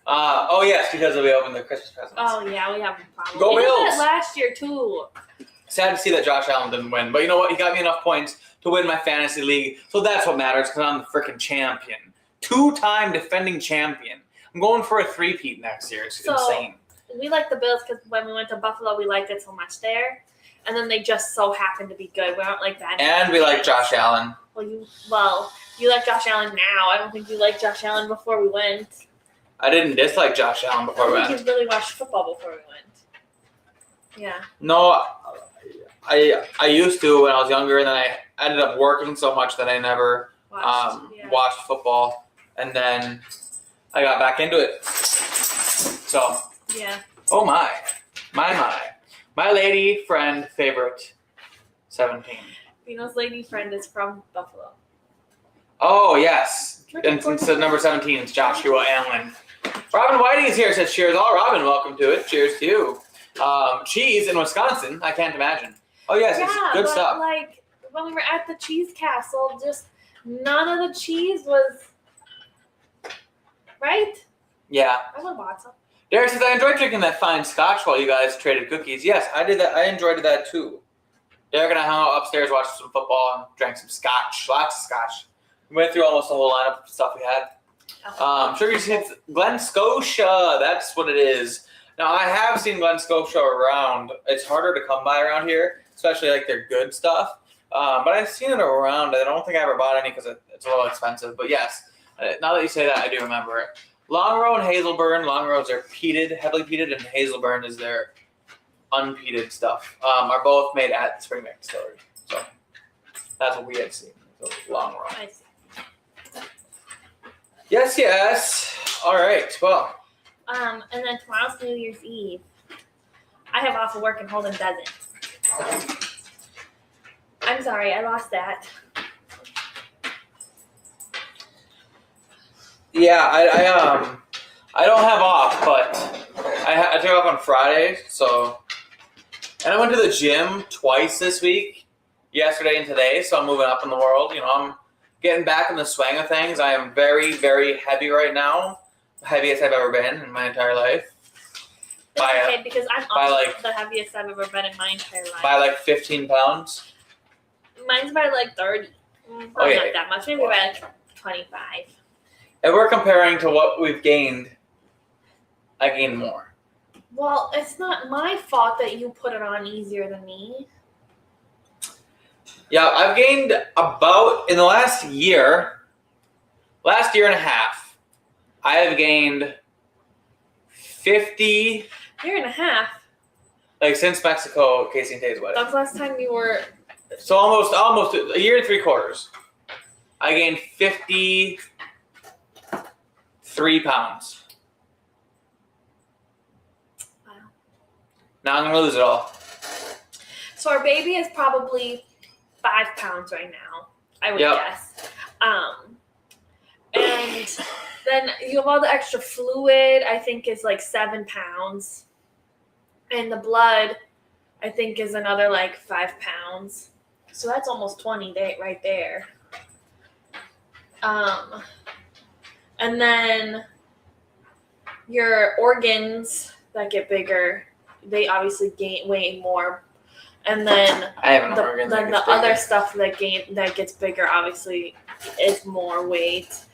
Oh yes, because we opened the Christmas presents. Oh yeah, we have a problem. Go Bills! We did that last year too. Sad to see that Josh Allen didn't win, but you know what? He got me enough points to win my fantasy league, so that's what matters because I'm the freaking champion. 2-time defending champion. I'm going for a 3-peat next year. It's insane. We like the Bills because when we went to Buffalo, we liked it so much there, and then they just so happened to be good. We aren't like that. And we like Josh Allen. Well, you like Josh Allen now. I don't think you liked Josh Allen before we went. I didn't dislike Josh Allen before we went. I think you really watched football before we went. Yeah. No, I used to when I was younger, and then I ended up working so much that I never watched football, and then I got back into it. So. Yeah. Oh my lady friend favorite 17. Vino's lady friend is from Buffalo. Oh yes, and since number 17 is Joshua Allen. Robin Whiting is here. Says cheers, all. Robin, welcome to it. Cheers to you. Cheese in Wisconsin. I can't imagine. Oh yes, it's good stuff. Like when we were at the cheese castle, just none of the cheese was right. Yeah. I would have bought some. Derek says, I enjoyed drinking that fine scotch while you guys traded cookies. Yes, I did that. I enjoyed that too. Derek and I hung out upstairs, watched some football, and drank some scotch. Lots of scotch. We went through almost the whole lineup of stuff we had. Sugar hits Glen Scotia. That's what it is. Now, I have seen Glen Scotia around. It's harder to come by around here, especially like their good stuff. But I've seen it around. I don't think I ever bought any because it's a little expensive. But yes, now that you say that, I do remember it. Longrow and Hazelburn. Longrows are peated, heavily peated, and Hazelburn is their unpeated stuff. Are both made at the Spring Lake Distillery. So that's what we had seen. So Longrow. I see. Yes. All right. Well. And then tomorrow's New Year's Eve. I have off of work and Holden doesn't. I'm sorry, I lost that. Yeah, I don't have off, but I took off on Friday, so, and I went to the gym twice this week, yesterday and today, so I'm moving up in the world. You know, I'm getting back in the swing of things. I am very, very heavy right now, the heaviest I've ever been in my entire life. That's okay, because I'm also the heaviest I've ever been in my entire life. By like 15 pounds? Mine's by like 30. Probably not that much, maybe by like 25. If we're comparing to what we've gained, I gained more. Well, it's not my fault that you put it on easier than me. Yeah, I've gained about, in the last year and a half, I have gained 50. Year and a half? Like since Mexico, Casey and Tay's wedding. That was last time you were... So almost a year and 3/4. I gained 53 pounds. Wow. Now I'm going to lose it all. So our baby is probably 5 pounds right now, I would guess. And then you have all the extra fluid, I think is like 7 pounds. And the blood, I think, is another like 5 pounds. So that's almost 20 right there. And then your organs that get bigger, they obviously weigh more. And then I have an organ then the other stuff that gets bigger obviously is more weight.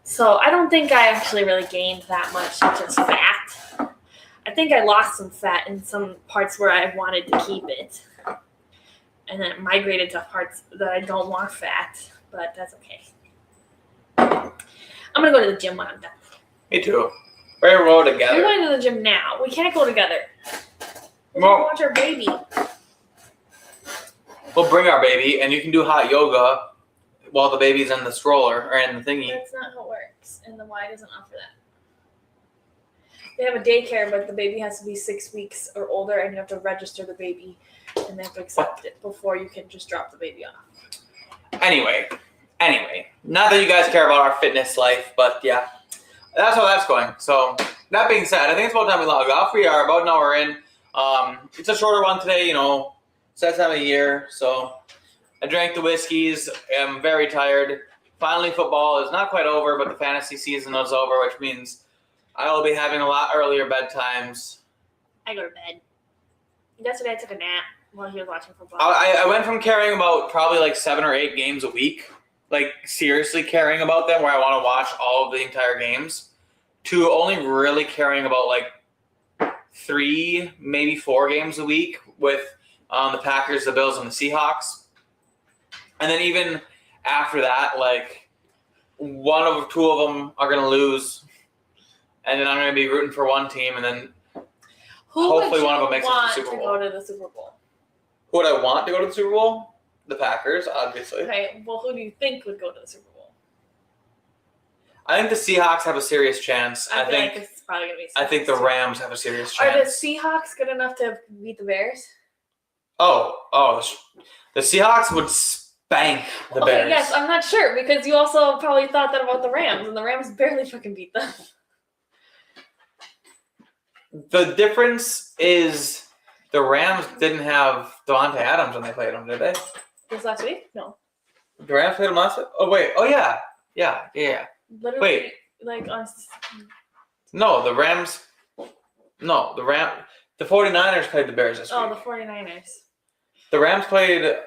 So I don't think I actually really gained that much, just fat. I think I lost some fat in some parts where I wanted to keep it. And then it migrated to parts that I don't want fat, but that's okay. I'm going to go to the gym when I'm done. Me too. We're going to roll together. We're going to the gym now. We can't go together. We're going to watch our baby. We'll bring our baby, and you can do hot yoga while the baby's in the stroller or in the thingy. That's not how it works, and the Y doesn't offer that. They have a daycare, but the baby has to be 6 weeks or older, and you have to register the baby, and they have to accept it before you can just drop the baby off. Anyway, not that you guys care about our fitness life, but yeah, that's how that's going. So that being said, I think it's about time we log off. We are about an hour in. It's a shorter one today, you know. It's that time of year, so I drank the whiskeys. I'm very tired. Finally, football is not quite over, but the fantasy season is over, which means I will be having a lot earlier bedtimes. I go to bed. Yesterday I took a nap while he was watching football. I went from caring about probably like 7 or 8 games a week, like seriously caring about them where I want to watch all of the entire games, to only really caring about like 3, maybe 4 games a week with the Packers, the Bills, and the Seahawks. And then even after that, like 2 of them are going to lose. And then I'm going to be rooting for one team, and then hopefully one of them makes it to the Super Bowl. Who would you want to go to the Super Bowl? Who would I want to go to the Super Bowl? The Packers, obviously. Okay, well, who do you think would go to the Super Bowl? I think the Seahawks have a serious chance. I think it's probably going to be Seahawks. I think the Rams have a serious chance. Are the Seahawks good enough to beat the Bears? Oh, the Seahawks would spank the Bears. Yes, I'm not sure, because you also probably thought that about the Rams, and the Rams barely fucking beat them. The difference is the Rams didn't have Devontae Adams when they played them, did they? This last week? No. The Rams played them last week? Oh, wait. Oh, yeah. Yeah. Literally, Wait. like on. No, the Rams. No, the 49ers played the Bears this week. Oh, the 49ers. The Rams played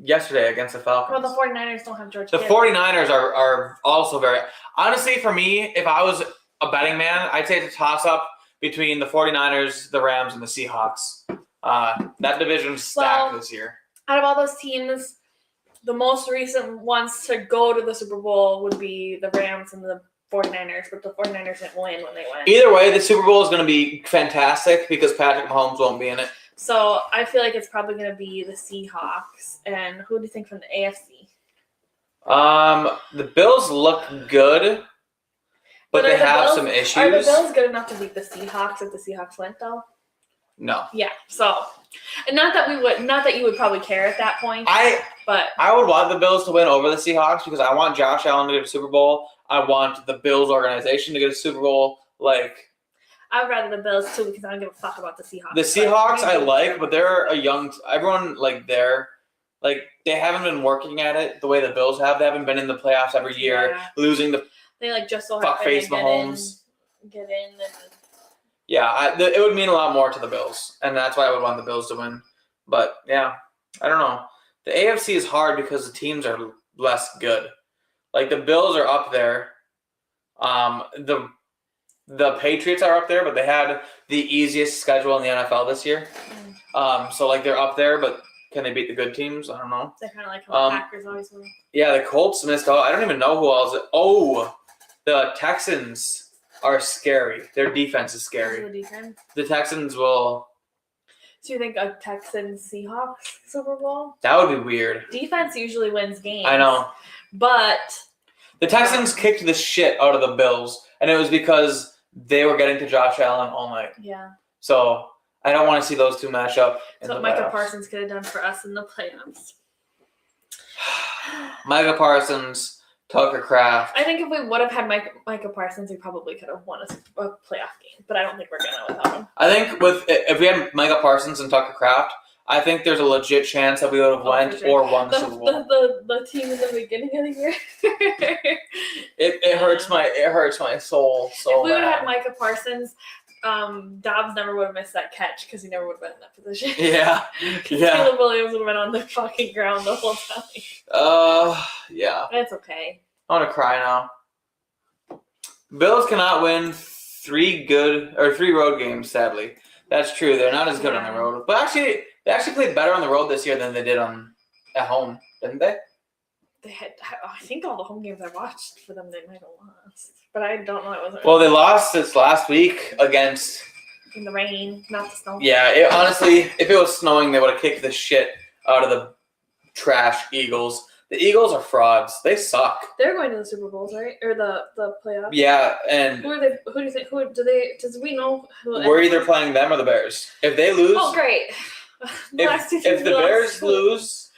yesterday against the Falcons. Well, the 49ers don't have George The Kittle. 49ers are also very... Honestly, for me, if I was a betting man, I'd say it's a toss-up between the 49ers, the Rams, and the Seahawks. That division's stacked this year. Out of all those teams, the most recent ones to go to the Super Bowl would be the Rams and the 49ers, but the 49ers didn't win when they went. Either way, the Super Bowl is going to be fantastic because Patrick Mahomes won't be in it. So I feel like it's probably going to be the Seahawks. And who do you think from the AFC? The Bills look good, but they have some issues. Are the Bills good enough to beat the Seahawks if the Seahawks went though? No. Yeah. So, and not that you would probably care at that point. I would want the Bills to win over the Seahawks because I want Josh Allen to get a Super Bowl. I want the Bills organization to get a Super Bowl. I would rather the Bills too because I don't give a fuck about the Seahawks. The Seahawks I like, but they're a young. Everyone they haven't been working at it the way the Bills have. They haven't been in the playoffs every year, losing the. They just so fuckface Mahomes. Get in and. Yeah, it would mean a lot more to the Bills, and that's why I would want the Bills to win. But yeah, I don't know. The AFC is hard because the teams are less good. Like the Bills are up there. The Patriots are up there, but they had the easiest schedule in the NFL this year. So they're up there, but can they beat the good teams? I don't know. They're kind of like how the Packers always win. Yeah, the Colts missed out. I don't even know who else. Oh, the Texans are scary. Their defense is scary. The defense. The Texans will. So you think a Texans-Seahawks Super Bowl? That would be weird. Defense usually wins games. I know. But the Texans kicked the shit out of the Bills, and it was because they were getting to Josh Allen all night. Yeah. So I don't want to see those two match up. That's what Micah Parsons could have done for us in the playoffs. Micah Parsons. Tucker Kraft. I think if we would have had Micah Parsons, we probably could have won a playoff game, but I don't think we're gonna without him. I think if we had Micah Parsons and Tucker Kraft, I think there's a legit chance that we would have went or won the Super Bowl. The team in the beginning of the year. It hurts my soul so If we would have bad. had Micah Parsons, Dobbs never would have missed that catch because he never would have been in that position. Yeah. Caleb Williams would have been on the fucking ground the whole time. Yeah. It's okay. I want to cry now. Bills cannot win 3 road games, sadly. That's true. They're not as good on the road. But actually, they actually played better on the road this year than they did at home, didn't they? They had, I think all the home games I watched for them, they might have lost. But I don't know. It wasn't. Well, they lost this last week against. In the rain, not the snow. Yeah, honestly, if it was snowing, they would have kicked the shit out of the trash Eagles. The Eagles are frauds. They suck. They're going to the Super Bowls, right? Or the playoffs. Yeah, and who are they? Who do you think? Does we know? We're either playing them or the Bears. If they lose, oh great. If the Bears lose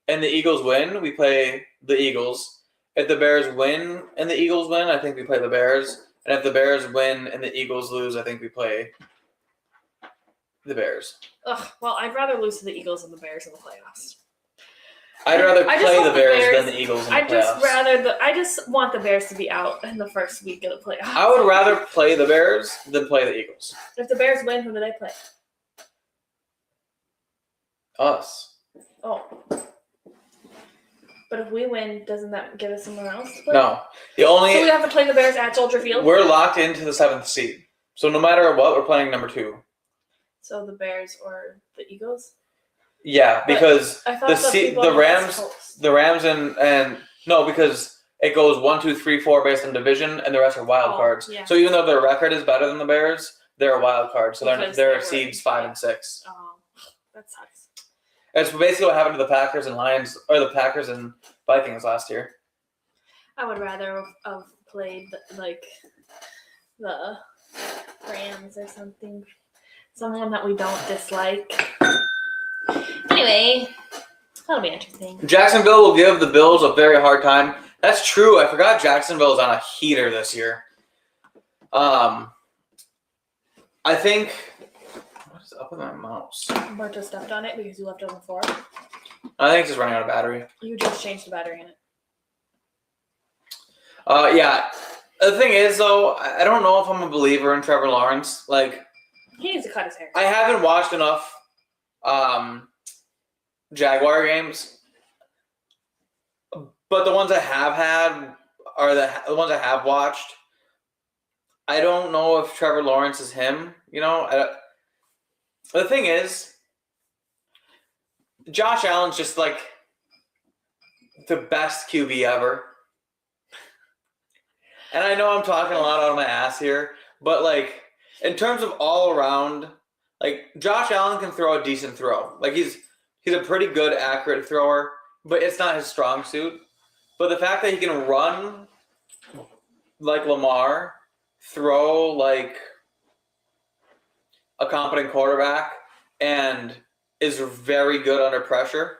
and the Eagles win, we play the Eagles. If the Bears win and the Eagles win, I think we play the Bears. And if the Bears win and the Eagles lose, I think we play the Bears. Ugh, well, I'd rather lose to the Eagles than the Bears in the playoffs. I'd rather play the Bears than the Eagles in the playoffs. I just want the Bears to be out in the first week of the playoffs. I would rather play the Bears than play the Eagles. If the Bears win, who do they play? Us. Oh. But if we win, doesn't that give us someone else to play? No. So we have to play the Bears at Soldier Field? We're locked into the 7th seed. So no matter what, we're playing number 2. So the Bears or the Eagles? Yeah, because the Rams and no, because it goes 1, 2, 3, 4 based on division, and the rest are wild cards. Yeah. So even though their record is better than the Bears, they're a wild card. So they're seeds 5 and 6. Oh, that sucks. It's basically what happened to the Packers and Lions, or the Packers and Vikings last year. I would rather have played the Rams or something. Someone that we don't dislike. Anyway, that'll be interesting. Jacksonville will give the Bills a very hard time. That's true. I forgot Jacksonville is on a heater this year. I think. What is up with my mouse? Marta stepped on it because you left it on the floor. I think it's just running out of battery. You just changed the battery in it. Yeah. The thing is, though, I don't know if I'm a believer in Trevor Lawrence. Like, He needs to cut his hair. I haven't watched enough Jaguar games, but the ones I have had are the ones I have watched. I don't know if Trevor Lawrence is him. You know, the thing is, Josh Allen's just like the best QB ever. And I know I'm talking a lot out of my ass here, but like in terms of all around, like Josh Allen can throw a decent throw. Like he's a pretty good, accurate thrower, but it's not his strong suit. But the fact that he can run like Lamar, throw like a competent quarterback, and is very good under pressure.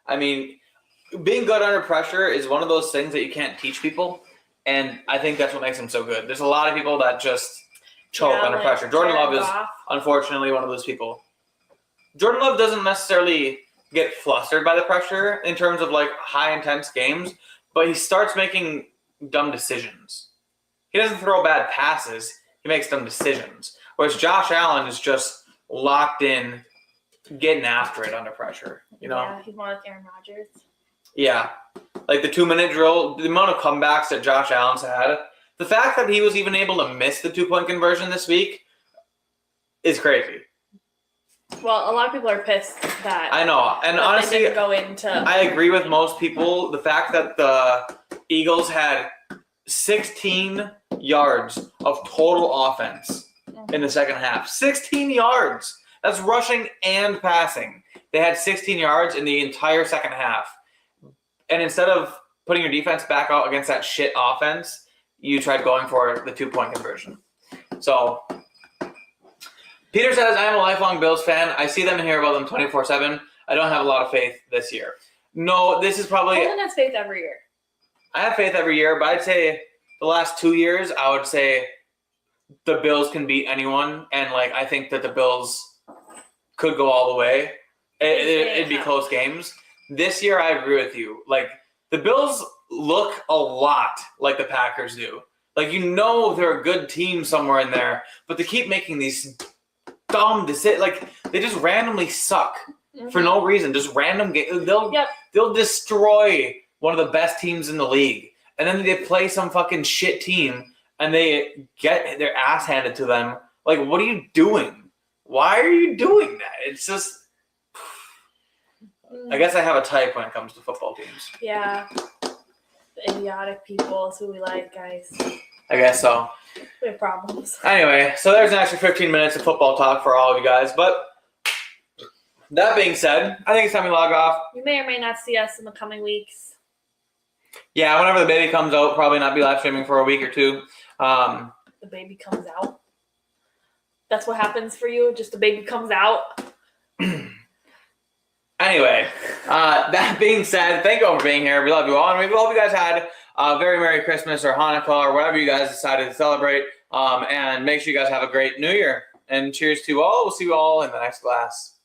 I mean, being good under pressure is one of those things that you can't teach people. And I think that's what makes him so good. There's a lot of people that just choke under pressure. Jordan Love is, unfortunately, one of those people. Jordan Love doesn't necessarily get flustered by the pressure in terms of like high intense games, but he starts making dumb decisions. He doesn't throw bad passes. He makes dumb decisions. Whereas Josh Allen is just locked in, getting after it under pressure. You know? Yeah, he's more like Aaron Rodgers. Yeah. Like the 2-minute drill, the amount of comebacks that Josh Allen's had, the fact that he was even able to miss the 2-point conversion this week is crazy. Well, a lot of people are pissed that I know. And honestly, they didn't go into. I agree with most people. The fact that the Eagles had 16 yards of total offense in the second half. 16 yards. That's rushing and passing. They had 16 yards in the entire second half. And instead of putting your defense back out against that shit offense, you tried going for the 2-point conversion. So, Peter says, I am a lifelong Bills fan. I see them and hear about them 24/7. I don't have a lot of faith this year. No, this is probably... Colin has faith every year. I have faith every year, but I'd say the last 2 years, I would say the Bills can beat anyone. And, like, I think that the Bills could go all the way. It'd be close games. This year, I agree with you. Like, the Bills look a lot like the Packers do. Like, you know they're a good team somewhere in there, but they keep making these dumb decisions. Like, they just randomly suck for no reason. Just random games. They'll destroy one of the best teams in the league. And then they play some fucking shit team, and they get their ass handed to them. Like, what are you doing? Why are you doing that? It's just... I guess I have a type when it comes to football teams. Yeah. The idiotic people is who we like, guys. I guess so. We have problems. Anyway, so there's an extra 15 minutes of football talk for all of you guys. But that being said, I think it's time we log off. You may or may not see us in the coming weeks. Yeah, whenever the baby comes out, probably not be live streaming for a week or two. The baby comes out? That's what happens for you? Just the baby comes out? Anyway, that being said, thank you all for being here. We love you all. And we hope you guys had a very Merry Christmas or Hanukkah or whatever you guys decided to celebrate. And make sure you guys have a great New Year. And cheers to you all. We'll see you all in the next glass.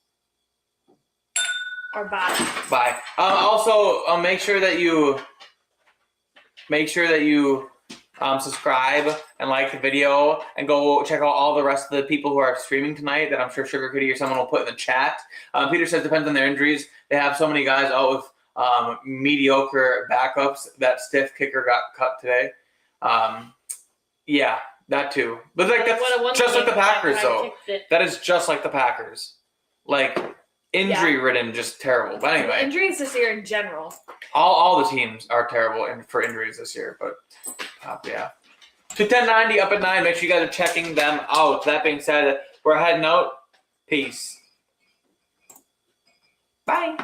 Or bye. Bye. Also, make sure that you subscribe and like the video and go check out all the rest of the people who are streaming tonight that I'm sure Sugar Kitty or someone will put in the chat. Peter says depends on their injuries. They have so many guys out with mediocre backups. That stiff kicker got cut today. Yeah, that too. But like that's just like the Packers though. That is just like the Packers. Like injury-ridden, just terrible. But anyway. Injuries this year in general. All the teams are terrible for injuries this year, but yeah. To 1090 up at 9, make sure you guys are checking them out. That being said, we're heading out. Peace. Bye.